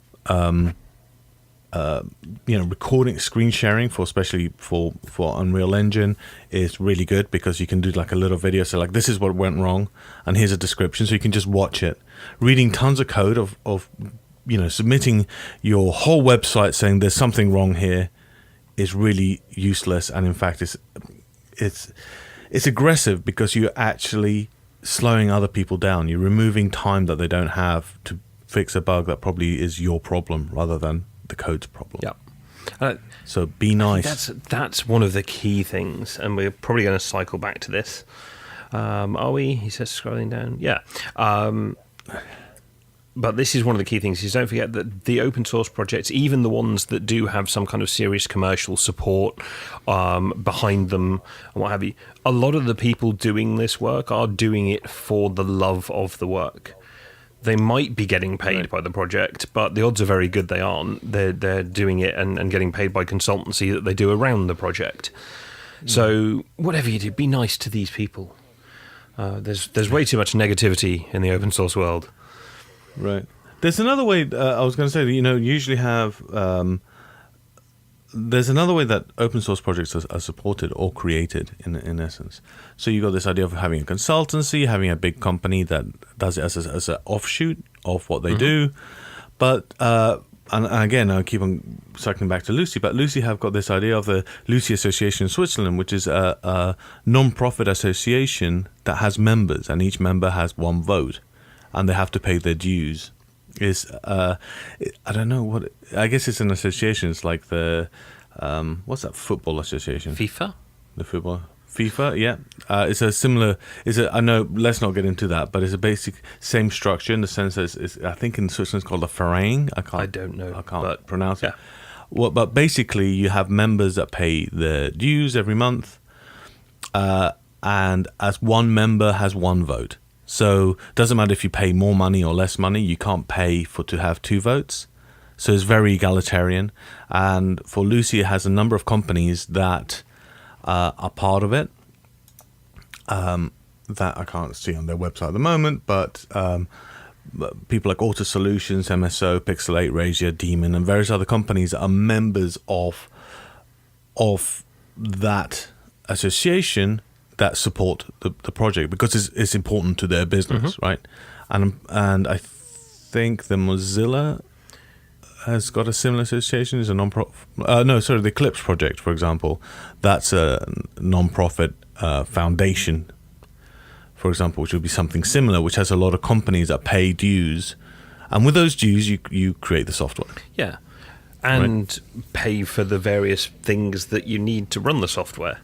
recording, screen sharing especially for Unreal Engine is really good, because you can do like a little video, so like this is what went wrong and here's a description, so you can just watch it. Reading tons of code of submitting your whole website saying there's something wrong here is really useless, and in fact it's aggressive, because you're actually slowing other people down. You're removing time that they don't have to fix a bug that probably is your problem rather than the code's problem. Yeah. So be nice. That's one of the key things, and we're probably going to cycle back to this. Are we? He says, scrolling down. Yeah. But this is one of the key things, is don't forget that the open source projects, even the ones that do have some kind of serious commercial support behind them and what have you, a lot of the people doing this work are doing it for the love of the work. They might be getting paid by the project, but the odds are very good they aren't. They're doing it and getting paid by consultancy that they do around the project. So whatever you do, be nice to these people. There's way too much negativity in the open source world. Right. There's another way. I was going to say that usually have. There's another way that open source projects are supported or created in essence. So you got this idea of having a consultancy, having a big company that does it as an offshoot of what they do. But and again, I keep on cycling back to Lucy. But Lucy have got this idea of the Lucy Association in Switzerland, which is a non-profit association that has members, and each member has one vote, and they have to pay their dues. I don't know what. I guess it's an association. It's like the what's that football association? FIFA. The football FIFA. Yeah, it's a similar. I know. Let's not get into that, but it's a basic same structure in the sense that it's I think in Switzerland it's called a Verein. I don't know. I can't pronounce it. Well, but basically you have members that pay their dues every month, and as one member has one vote. So it doesn't matter if you pay more money or less money, you can't pay to have two votes. So it's very egalitarian. And for Lucy, it has a number of companies that are part of it that I can't see on their website at the moment, but people like Auto Solutions, MSO, Pixel 8, Razor, Demon, and various other companies that are members of that association that support the project because it's important to their business, right? And I think the Mozilla has got a similar association. Is a non-profit. The Eclipse project, for example, that's a non-profit foundation, for example, which would be something similar, which has a lot of companies that pay dues, and with those dues, you create the software. Yeah, and pay for the various things that you need to run the software.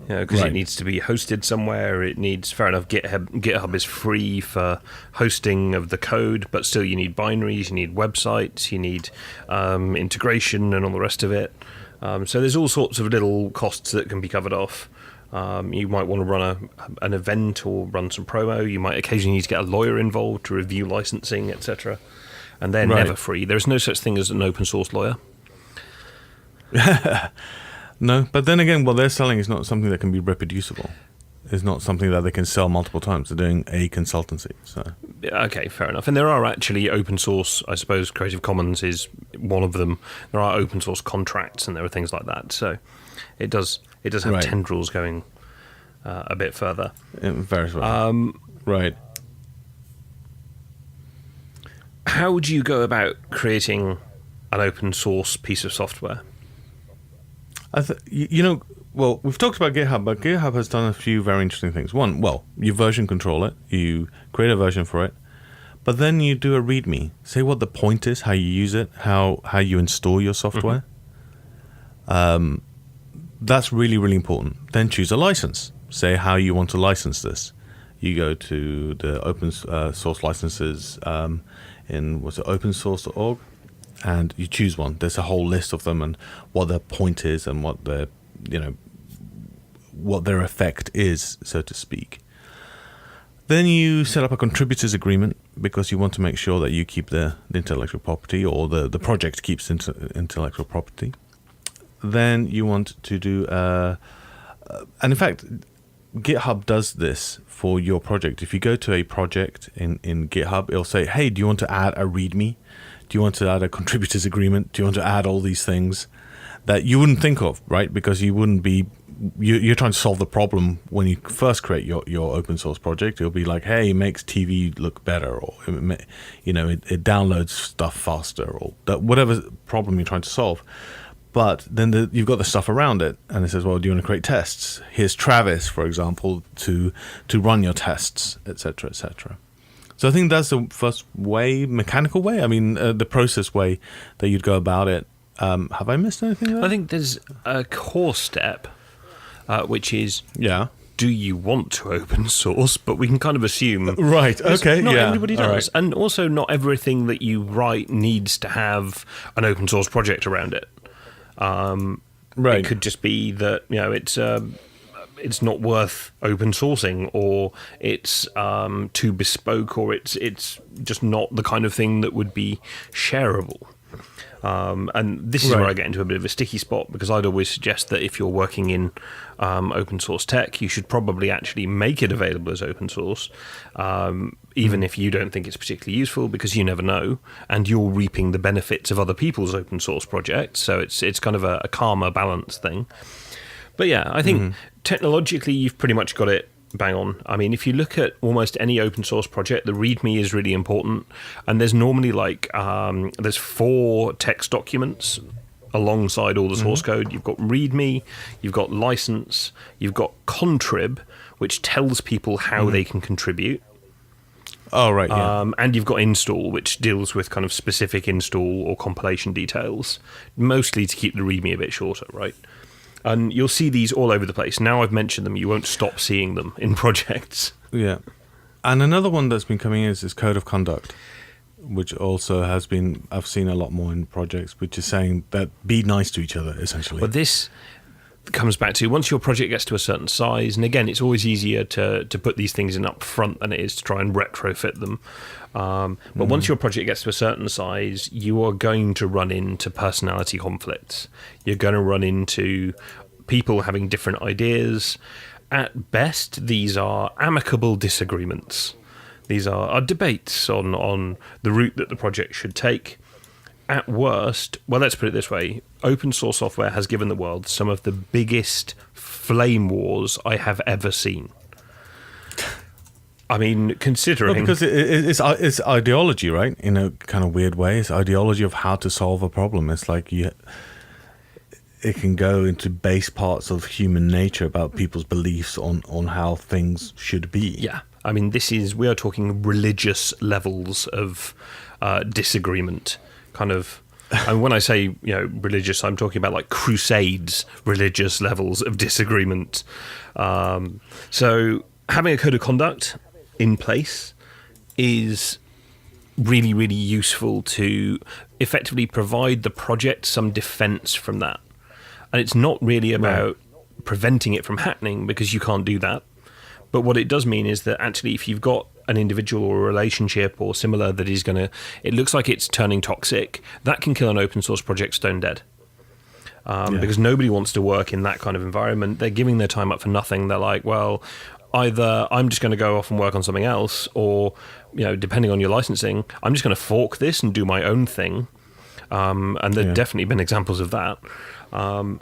Because it needs to be hosted somewhere. It needs, fair enough, GitHub is free for hosting of the code, but still you need binaries, you need websites, you need integration and all the rest of it. So there's all sorts of little costs that can be covered off. You might want to run an event or run some promo. You might occasionally need to get a lawyer involved to review licensing, etc. And they're never free. There's no such thing as an open source lawyer. No, but then again, what they're selling is not something that can be reproducible. It's not something that they can sell multiple times. They're doing a consultancy. So okay, fair enough. And there are actually open source, I suppose Creative Commons is one of them. There are open source contracts and there are things like that. So it does have tendrils going a bit further. Very well. Right. How would you go about creating an open source piece of software? We've talked about GitHub, but GitHub has done a few very interesting things. One, you version control it, you create a version for it, but then you do a README. Say what the point is, how you use it, how you install your software. That's really, really important. Then choose a license. Say how you want to license this. You go to the open source licenses in opensource.org. And you choose one. There's a whole list of them and what their point is and what their effect is, so to speak. Then you set up a contributors agreement because you want to make sure that you keep the intellectual property or the project keeps intellectual property. Then you want to do, and in fact, GitHub does this for your project. If you go to a project in GitHub, it'll say, hey, do you want to add a README? Do you want to add a contributors agreement? Do you want to add all these things that you wouldn't think of, right? Because you wouldn't be, you're trying to solve the problem when you first create your open source project. It'll be like, hey, it makes TV look better, or it downloads stuff faster, or whatever problem you're trying to solve. But then you've got the stuff around it, and it says, well, do you want to create tests? Here's Travis, for example, to run your tests, etc., etc. So I think that's the first way, mechanical way. I mean, the process way that you'd go about it. Have I missed anything there? I think there's a core step, which is, do you want to open source? But we can kind of assume... Right, okay, not everybody does. Right. And also not everything that you write needs to have an open source project around it. Right. It could just be that, it's not worth open sourcing, or it's too bespoke, or it's just not the kind of thing that would be shareable. And this is where I get into a bit of a sticky spot, because I'd always suggest that if you're working in open source tech, you should probably actually make it available as open source, even if you don't think it's particularly useful, because you never know, and you're reaping the benefits of other people's open source projects. So it's kind of a karma balance thing. But yeah, I think technologically you've pretty much got it bang on. I mean, if you look at almost any open source project, the README is really important. And there's normally there's 4 text documents alongside all the source code. You've got README, you've got license, you've got contrib, which tells people how they can contribute. Oh, right, yeah. And you've got install, which deals with kind of specific install or compilation details, mostly to keep the README a bit shorter, right? And you'll see these all over the place. Now I've mentioned them, you won't stop seeing them in projects. Yeah. And another one that's been coming in is code of conduct, which also has been, I've seen a lot more in projects, which is saying that be nice to each other, essentially. But this comes back to, once your project gets to a certain size, and again, it's always easier to put these things in up front than it is to try and retrofit them. But once your project gets to a certain size, you are going to run into personality conflicts. You're going to run into people having different ideas. At best, these are amicable disagreements. These are debates on the route that the project should take. At worst, well, let's put it this way, open source software has given the world some of the biggest flame wars I have ever seen. I mean, considering... Well, because it's ideology, right? In a kind of weird way. It's ideology of how to solve a problem. It's like it can go into base parts of human nature about people's beliefs on how things should be. Yeah. I mean, we are talking religious levels of disagreement. Kind of, and when I say religious, I'm talking about like crusades, religious levels of disagreement. So having a code of conduct in place is really, really useful to effectively provide the project some defense from that. And it's not really about preventing it from happening, because you can't do that. But what it does mean is that actually, if you've got an individual or a relationship or similar that is it looks like it's turning toxic, that can kill an open source project stone dead. Because nobody wants to work in that kind of environment. They're giving their time up for nothing. They're like, well, either I'm just going to go off and work on something else, or, depending on your licensing, I'm just going to fork this and do my own thing. And there've definitely been examples of that. Well,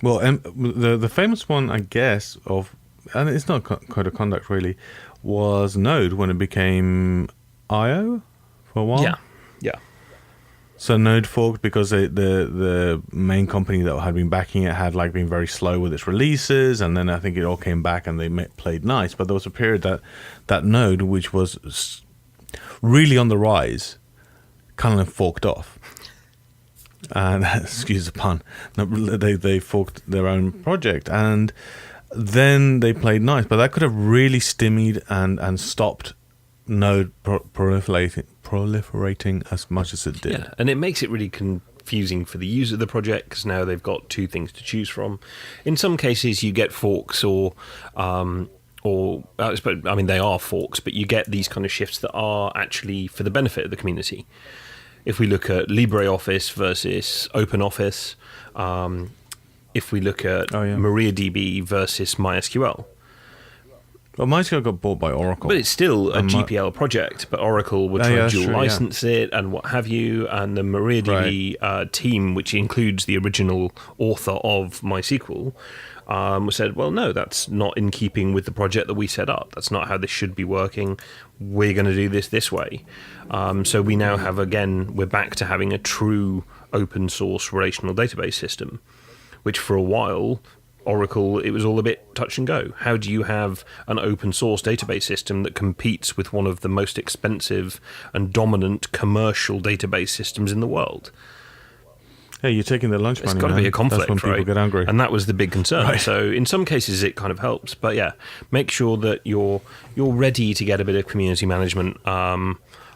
the famous one, I guess, and it's not code of conduct really, was Node when it became IO for a while. Yeah. So Node forked because the main company that had been backing it had been very slow with its releases, and then I think it all came back and they played nice. But there was a period that Node, which was really on the rise, kind of forked off. And excuse the pun, they forked their own project, and then they played nice, but that could have really stymied and stopped Node proliferating as much as it did. Yeah, and it makes it really confusing for the user of the project, because now they've got two things to choose from. In some cases, you get forks they are forks, but you get these kind of shifts that are actually for the benefit of the community. If we look at LibreOffice versus OpenOffice, if we look at MariaDB versus MySQL. Well, MySQL got bought by Oracle. But it's still a GPL project, but Oracle would try to dual license it and what have you, and the MariaDB team, which includes the original author of MySQL, said, well, no, that's not in keeping with the project that we set up. That's not how this should be working. We're going to do this way. So we now have, we're back to having a true open source relational database system, which for a while, Oracle, it was all a bit touch and go. How do you have an open source database system that competes with one of the most expensive and dominant commercial database systems in the world? Hey, you're taking their lunch money. It's got to be a conflict, that's when people get angry. And that was the big concern. Right. So in some cases, it kind of helps. But make sure that you're ready to get a bit of community management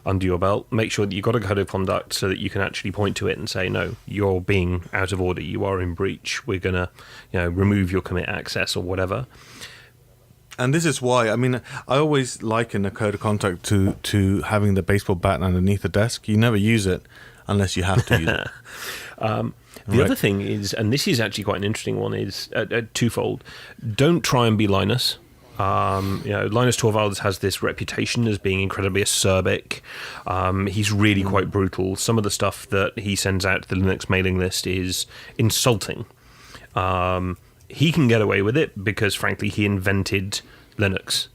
under your belt. Make sure that you've got a code of conduct so that you can actually point to it and say, no, you're being out of order. You are in breach. We're going to remove your commit access or whatever. And this is why, I always liken a code of conduct to having the baseball bat underneath the desk. You never use it unless you have to use it. The other thing is, and this is actually quite an interesting one, is twofold. Don't try and be Linus. Linus Torvalds has this reputation as being incredibly acerbic. He's really quite brutal. Some of the stuff that he sends out to the Linux mailing list is insulting. He can get away with it because, frankly, he invented Linux.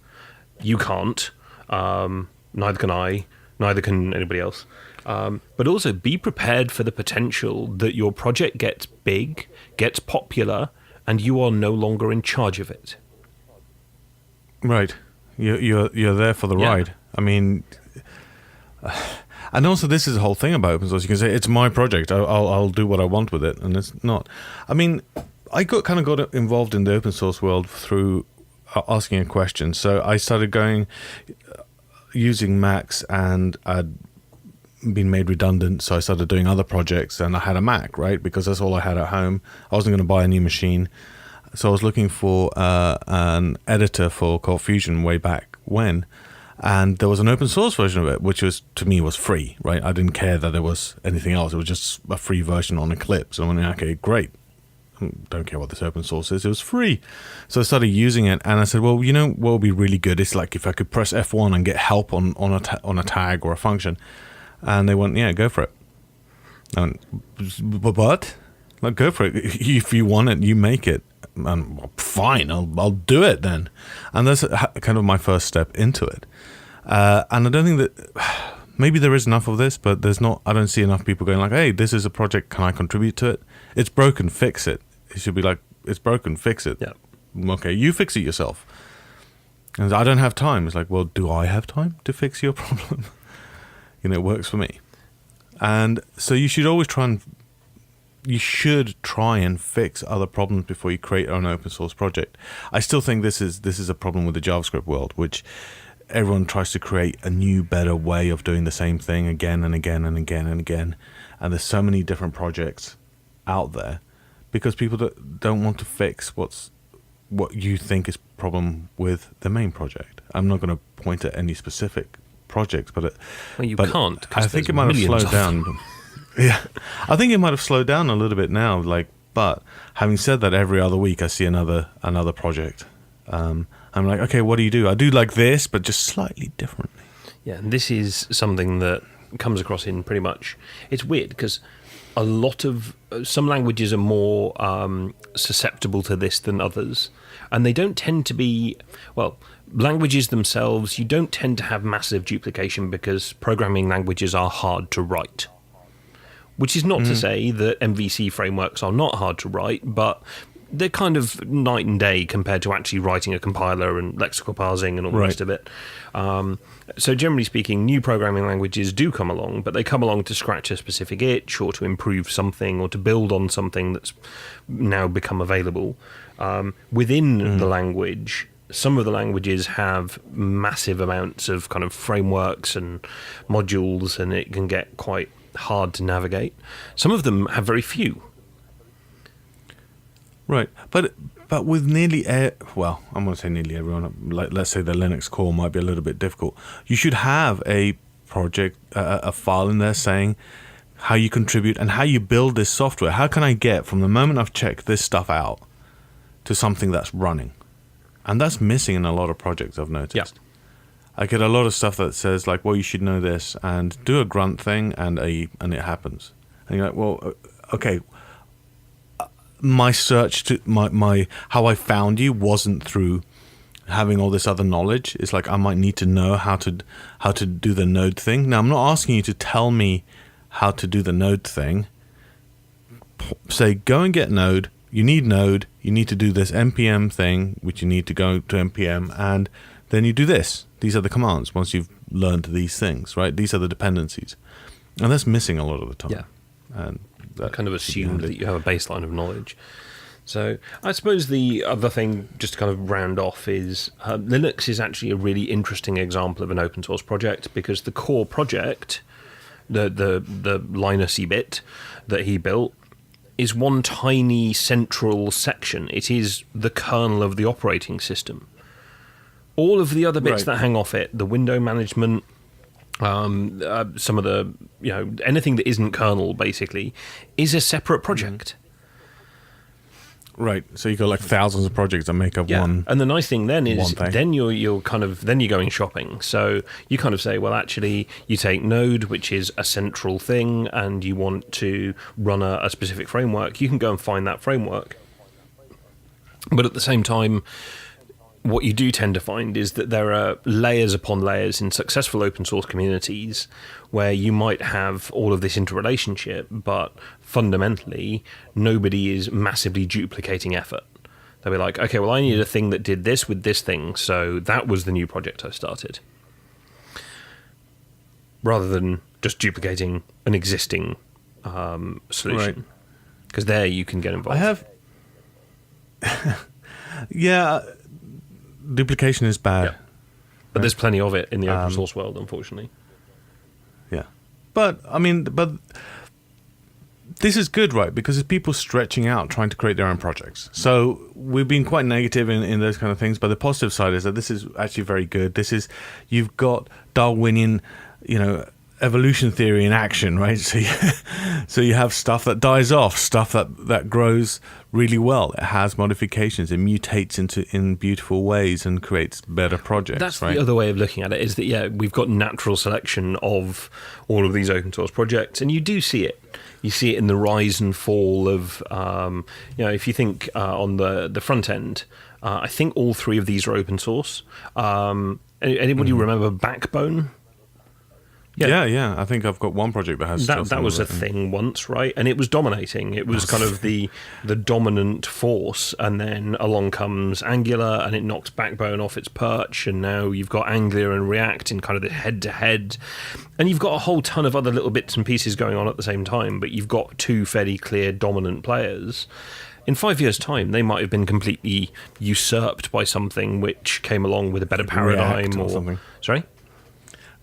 You can't. Neither can I. Neither can anybody else. But also be prepared for the potential that your project gets big, gets popular, and you are no longer in charge of it. Right. You're there for the ride. And also this is the whole thing about open source. You can say, it's my project. I'll do what I want with it. And it's not. I got involved in the open source world through asking a question. So I started using Macs, and I'd been made redundant, so I started doing other projects, and I had a Mac, right? Because that's all I had at home. I wasn't going to buy a new machine. So I was looking for an editor for Cold Fusion way back when, and there was an open source version of it, which to me was free, right? I didn't care that there was anything else. It was just a free version on Eclipse. And I went, okay, great. don't care what this open source is. It was free. So I started using it, and I said, well, you know what would be really good? It's like if I could press F1 and get help on a tag or a function. And they went, yeah, go for it. And but like, go for it. If you want it, you make it. And well, fine, I'll do it then. And that's kind of my first step into it. And I don't think that maybe there is enough of this, but there's not. I don't see enough people going like, hey, this is a project. Can I contribute to it? It's broken. Fix it. It should be like, it's broken. Fix it. Yeah. Okay, you fix it yourself. And I don't have time. It's like, well, do I have time to fix your problem? You know, it works for me. And so you should always try and fix other problems before you create an open source project. I still think this is a problem with the JavaScript world, which everyone tries to create a new, better way of doing the same thing again and again and again and again. And there's so many different projects out there because people don't want to fix what you think is problem with the main project. I'm not going to point at any specific projects, but can't. I think it might have slowed down. Yeah, I think it might have slowed down a little bit now. Like, but having said that, every other week I see another project. I'm like, okay, what do you do? I do like this, but just slightly differently. Yeah, and this is something that comes across in pretty much. It's weird because a lot of some languages are more susceptible to this than others, and they don't tend to be languages themselves. You don't tend to have massive duplication because programming languages are hard to write. Which is not to say that MVC frameworks are not hard to write, but they're kind of night and day compared to actually writing a compiler and lexical parsing and all the rest of it. So generally speaking, new programming languages do come along, but they come along to scratch a specific itch or to improve something or to build on something that's now become available. Within the language, some of the languages have massive amounts of kind of frameworks and modules, and it can get quite hard to navigate. Some of them have very few. Right, but with nearly I'm going to say nearly everyone. Like, let's say the Linux core might be a little bit difficult. You should have a project, a file in there saying how you contribute and how you build this software. How can I get from the moment I've checked this stuff out to something that's running? And that's missing in a lot of projects I've noticed. Yeah. I get a lot of stuff that says like, well, you should know this, and do a grunt thing, and it happens. And you're like, well, okay. My search to my how I found you wasn't through having all this other knowledge. It's like I might need to know how to do the node thing. Now I'm not asking you to tell me how to do the node thing. Say go and get node. You need node. You need to do this npm thing, which you need to go to npm, and then you do this. These are the commands. Once you've learned these things, right? These are the dependencies, and that's missing a lot of the time. Yeah, and I kind of assumed that you have a baseline of knowledge. So I suppose the other thing, just to kind of round off, is Linux is actually a really interesting example of an open source project because the core project, the Linusy bit that he built, is one tiny central section. It is the kernel of the operating system. All of the other bits that hang off it, the window management, some of the, anything that isn't kernel basically, is a separate project. Right. So you got like thousands of projects that make up one. And the nice thing then is then you're going shopping. So you kind of say, well, actually, you take Node, which is a central thing, and you want to run a specific framework. You can go and find that framework. But at the same time, what you do tend to find is that there are layers upon layers in successful open source communities where you might have all of this interrelationship, but fundamentally, nobody is massively duplicating effort. They'll be like, okay, well, I need a thing that did this with this thing, so that was the new project I started. Rather than just duplicating an existing solution. Because there you can get involved. I have... Yeah... Duplication is bad. Yeah. But there's plenty of it in the open source world, unfortunately. Yeah. But this is good, right? Because it's people stretching out, trying to create their own projects. So we've been quite negative in those kind of things, but the positive side is that this is actually very good. You've got Darwinian, evolution theory in action, right? So you have stuff that dies off, stuff that grows really well. It has modifications. It mutates in beautiful ways and creates better projects. That's right? The other way of looking at it, is that we've got natural selection of all of these open source projects, and you do see it. You see it in the rise and fall of, if you think on the front end, I think all three of these are open source. Anybody remember Backbone? Yeah. I think I've got one project that has that was a thing once, right? And it was dominating. It was kind of the dominant force, and then along comes Angular, and it knocks Backbone off its perch, and now you've got Angular and React in kind of the head-to-head, and you've got a whole ton of other little bits and pieces going on at the same time, but you've got two fairly clear dominant players. In 5 years' time, they might have been completely usurped by something which came along with a better paradigm React or something. Sorry?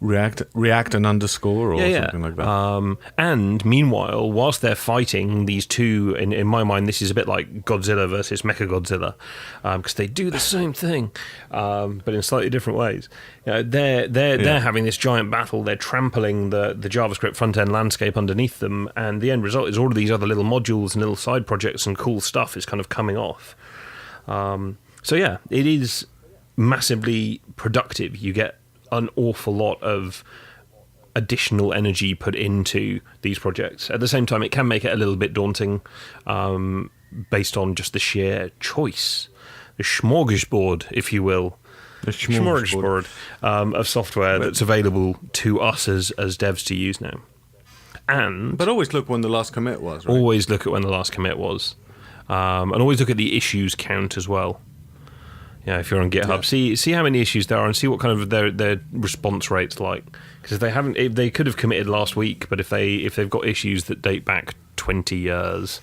React and underscore or something like that. And meanwhile, whilst they're fighting these two, in my mind, this is a bit like Godzilla versus Mechagodzilla, because they do the same thing, but in slightly different ways. They're having this giant battle. They're trampling the JavaScript front end landscape underneath them, and the end result is all of these other little modules and little side projects and cool stuff is kind of coming off. It is massively productive. You get an awful lot of additional energy put into these projects. At the same time, it can make it a little bit daunting based on just the sheer choice, the smorgasbord, if you will, the smorgasbord of software that's available to us as devs to use now. But always look when the last commit was, right? Always look at when the last commit was. And always look at the issues count as well. If you're on GitHub, see how many issues there are, and see what kind of their response rate's like. Because they could have committed last week, but if they've got issues that date back 20 years,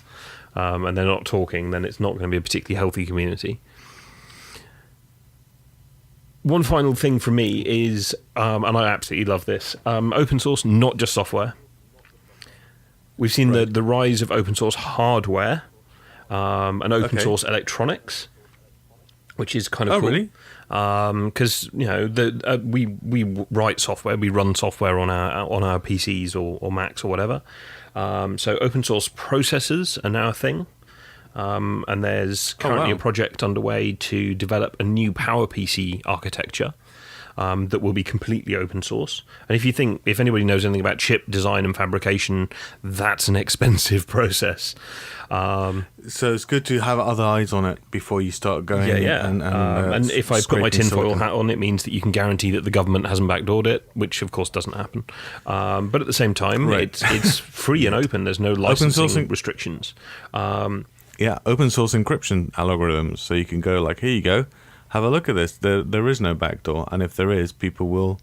and they're not talking, then it's not going to be a particularly healthy community. One final thing from me is, and I absolutely love this, open source, not just software. We've seen the rise of open source hardware and open source electronics, which is kind of cool. Really? Because we write software, we run software on our PCs or Macs or whatever. So open source processors are now a thing, and there's currently a project underway to develop a new PowerPC architecture that will be completely open source. And if anybody knows anything about chip design and fabrication, that's an expensive process. So it's good to have other eyes on it before you start going. And if I put my tinfoil hat on, it means that you can guarantee that the government hasn't backdoored it, which of course doesn't happen. But at the same time, it's free and open. There's no licensing restrictions. Open source encryption algorithms. So you can go like, here you go, have a look at this. There is no backdoor, and if there is, people will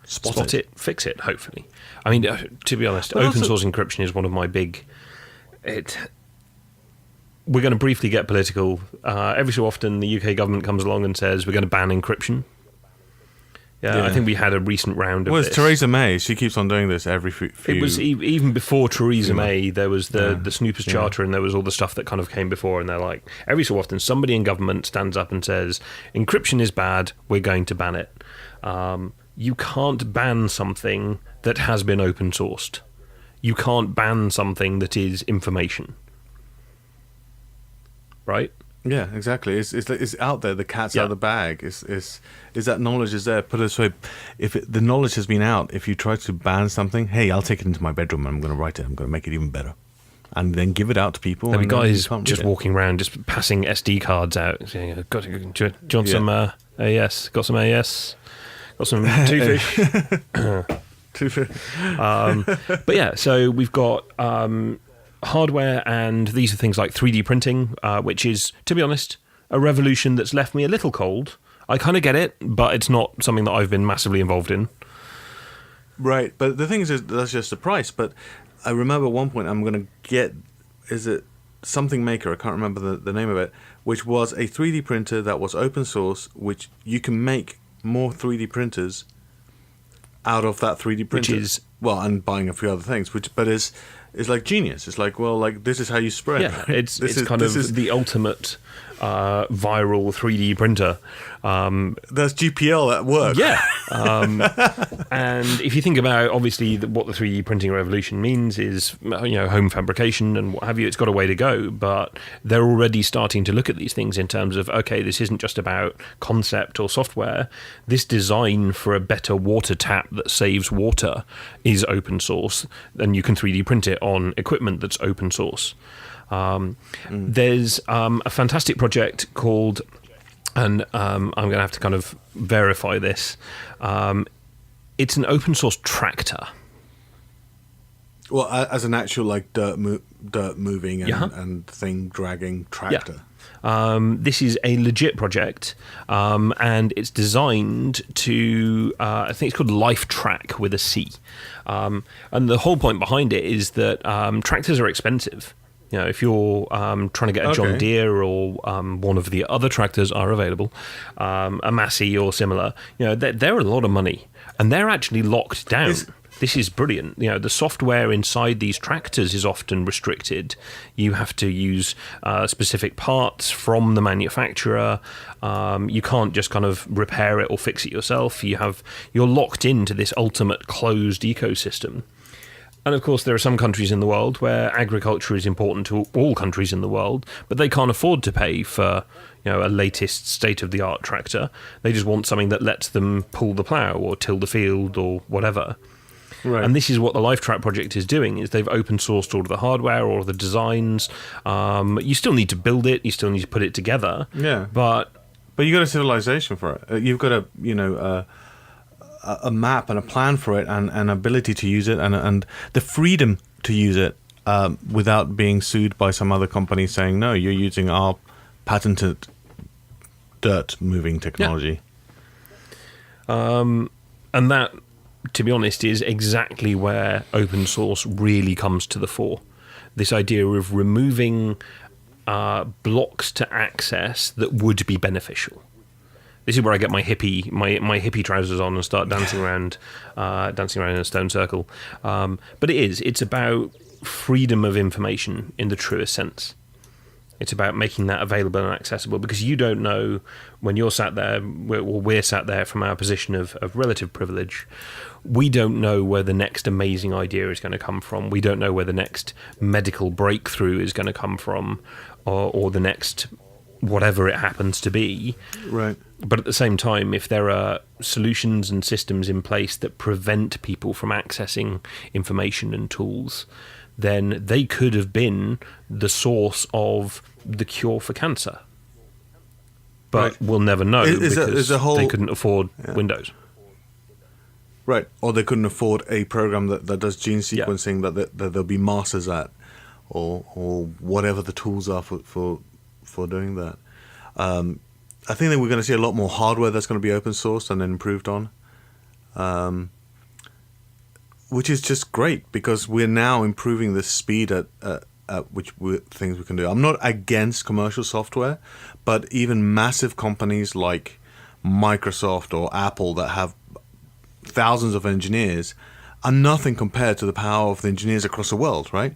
spot it, fix it. Hopefully, I mean, to be honest, open source encryption is one of my big. We're going to briefly get political. Every so often, the UK government comes along and says we're going to ban encryption. I think we had a recent round of this. It's Theresa May. She keeps on doing this every few... It was even before Theresa May, there was the Snoopers Charter, and there was all the stuff that kind of came before, and they're like, every so often, somebody in government stands up and says, encryption is bad, we're going to ban it. You can't ban something that has been open sourced. You can't ban something that is information. Right? Yeah, exactly. It's out there. The cat's out of the bag. Is that knowledge is there? Put it this way: if the knowledge has been out, if you try to ban something, hey, I'll take it into my bedroom and I'm going to write it. I'm going to make it even better, and then give it out to people. There'll be guys just walking around, just passing SD cards out, saying, do you want some AES? Got some AES? Got some two fish? But so we've got hardware, and these are things like 3D printing, which is, to be honest, a revolution that's left me a little cold. I kind of get it, but it's not something that I've been massively involved in. Right, but the thing is that's just the price. But I remember at one point I'm going to get, is it something maker? I can't remember the name of it, which was a 3D printer that was open source, which you can make more 3D printers out of that 3D printer. Which is... Well, and buying a few other things, but is... is like genius. It's like, well, like this is how you spread. Yeah, it's kind of the ultimate viral 3D printer. That's GPL at work. Yeah. And if you think about, obviously, what the 3D printing revolution means is, home fabrication and what have you, it's got a way to go, but they're already starting to look at these things in terms of, okay, this isn't just about concept or software. This design for a better water tap that saves water is open source, and you can 3D print it on equipment that's open source. There's a fantastic project called, and I'm going to have to kind of verify this, it's an open source tractor. Well, as an actual like dirt moving and thing dragging tractor. Yeah. This is a legit project, and it's designed to, I think it's called Life Track with a C. And the whole point behind it is that tractors are expensive. If you're trying to get a John Deere or one of the other tractors are available, a Massey or similar, they're a lot of money, and they're actually locked down. This is brilliant. The software inside these tractors is often restricted. You have to use specific parts from the manufacturer. You can't just kind of repair it or fix it yourself. You're locked into this ultimate closed ecosystem. And of course, there are some countries in the world where agriculture is important to all countries in the world, but they can't afford to pay for, a latest state-of-the-art tractor. They just want something that lets them pull the plough or till the field or whatever. Right. And this is what the LifeTrack project is doing, is they've open sourced all of the hardware, all of the designs. You still need to build it, you still need to put it together. Yeah. But you got a civilization for it. You've got a map and a plan for it, and an ability to use it, and the freedom to use it without being sued by some other company saying, no, you're using our patented dirt moving technology. Yeah. And that, to be honest, is exactly where open source really comes to the fore. This idea of removing blocks to access that would be beneficial. This is where I get my hippie trousers on and start dancing around in a stone circle. But it's about freedom of information in the truest sense. It's about making that available and accessible, because you don't know, when you're sat there, we're sat there from our position of relative privilege, we don't know where the next amazing idea is going to come from. We don't know where the next medical breakthrough is going to come from, or the next whatever it happens to be. Right. But at the same time, if there are solutions and systems in place that prevent people from accessing information and tools, then they could have been the source of the cure for cancer. But we'll never know, because they couldn't afford Windows. Right. Or they couldn't afford a program that does gene sequencing that there'll be masters at, or whatever the tools are for doing that. I think that we're going to see a lot more hardware that's going to be open sourced and then improved on, which is just great, because we're now improving the speed at which things we can do. I'm not against commercial software, but even massive companies like Microsoft or Apple that have thousands of engineers are nothing compared to the power of the engineers across the world, right?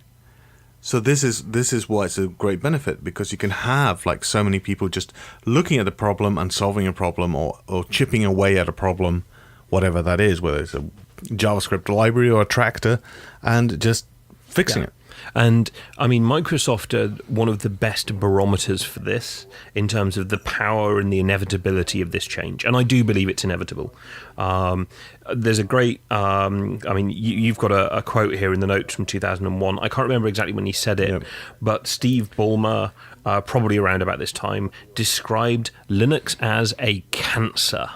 So this is why it's a great benefit, because you can have like so many people just looking at a problem and solving a problem, or chipping away at a problem, whatever that is, whether it's a JavaScript library or a tractor, and just fixing it. And I mean, Microsoft are one of the best barometers for this in terms of the power and the inevitability of this change. And I do believe it's inevitable. There's a great, you've got a quote here in the notes from 2001. I can't remember exactly when he said it, but Steve Ballmer, probably around about this time, described Linux as a cancer.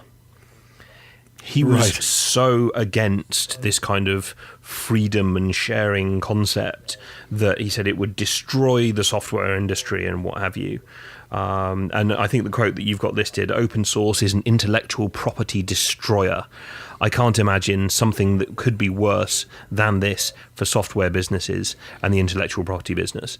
He was so against this kind of freedom and sharing concept that he said it would destroy the software industry and what have you. And I think the quote that you've got listed, open source is an intellectual property destroyer. I can't imagine something that could be worse than this for software businesses and the intellectual property business.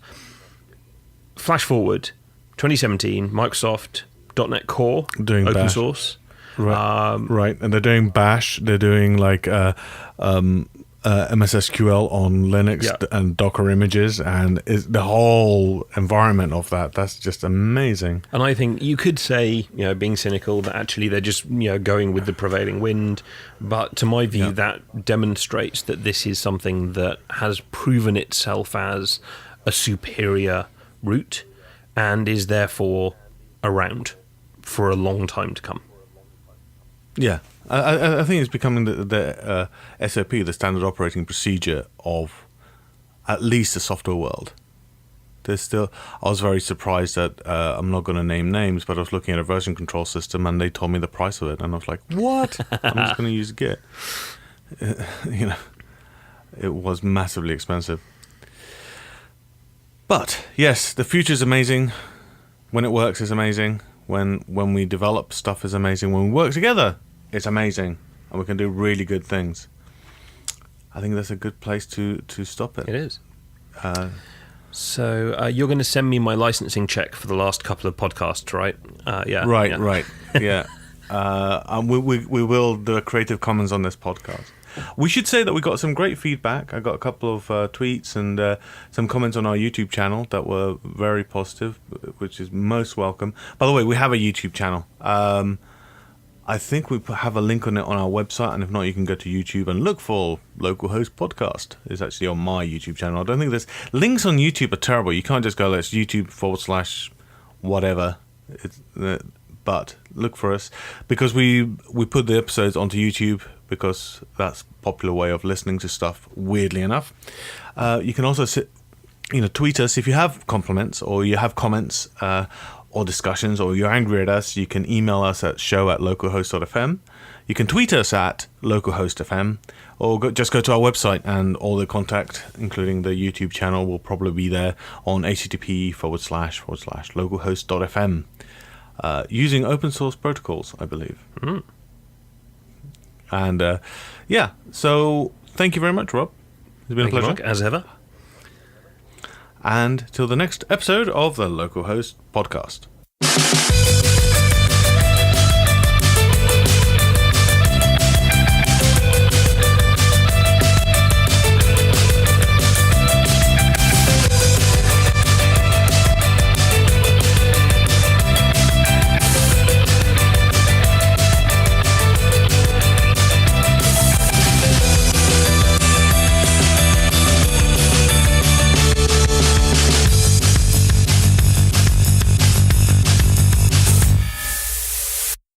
Flash forward, 2017, Microsoft .NET Core, doing open Bash. source. Right, and they're doing Bash. They're doing like MS SQL on Linux and Docker images, and the whole environment of that's just amazing. And I think you could say, being cynical, that actually they're just going with the prevailing wind. But to my view, that demonstrates that this is something that has proven itself as a superior route and is therefore around for a long time to come. Yeah. I think it's becoming the SOP, the standard operating procedure of at least the software world. I was very surprised that, I'm not going to name names, but I was looking at a version control system and they told me the price of it. And I was like, what? I'm just going to use Git. It was massively expensive. But yes, the future is amazing. When it works, it's amazing. When we develop stuff, is amazing. When we work together, it's amazing, and we can do really good things. I think that's a good place to stop it. It is. So you're going to send me my licensing check for the last couple of podcasts, right? Yeah. Right. Yeah. We will do a Creative Commons on this podcast. We should say that we got some great feedback. I got a couple of tweets and some comments on our YouTube channel that were very positive, which is most welcome. By the way, we have a YouTube channel. I think we have a link on it on our website, and if not, you can go to YouTube and look for Localhost Podcast. It's actually on my YouTube channel. I don't think there's links on YouTube are terrible. You can't just go, let's YouTube/whatever. But look for us, because we put the episodes onto YouTube because that's a popular way of listening to stuff, weirdly enough. You can also tweet us if you have compliments or you have comments or discussions, or you're angry at us. You can email us at show@localhost.fm. You can tweet us at localhostfm, or just go to our website, and all the contact, including the YouTube channel, will probably be there on http://localhost.fm, using open source protocols, I believe. Mm. And so thank you very much, Rob. It's been a pleasure. Mark, as ever. And till the next episode of the Localhost Podcast.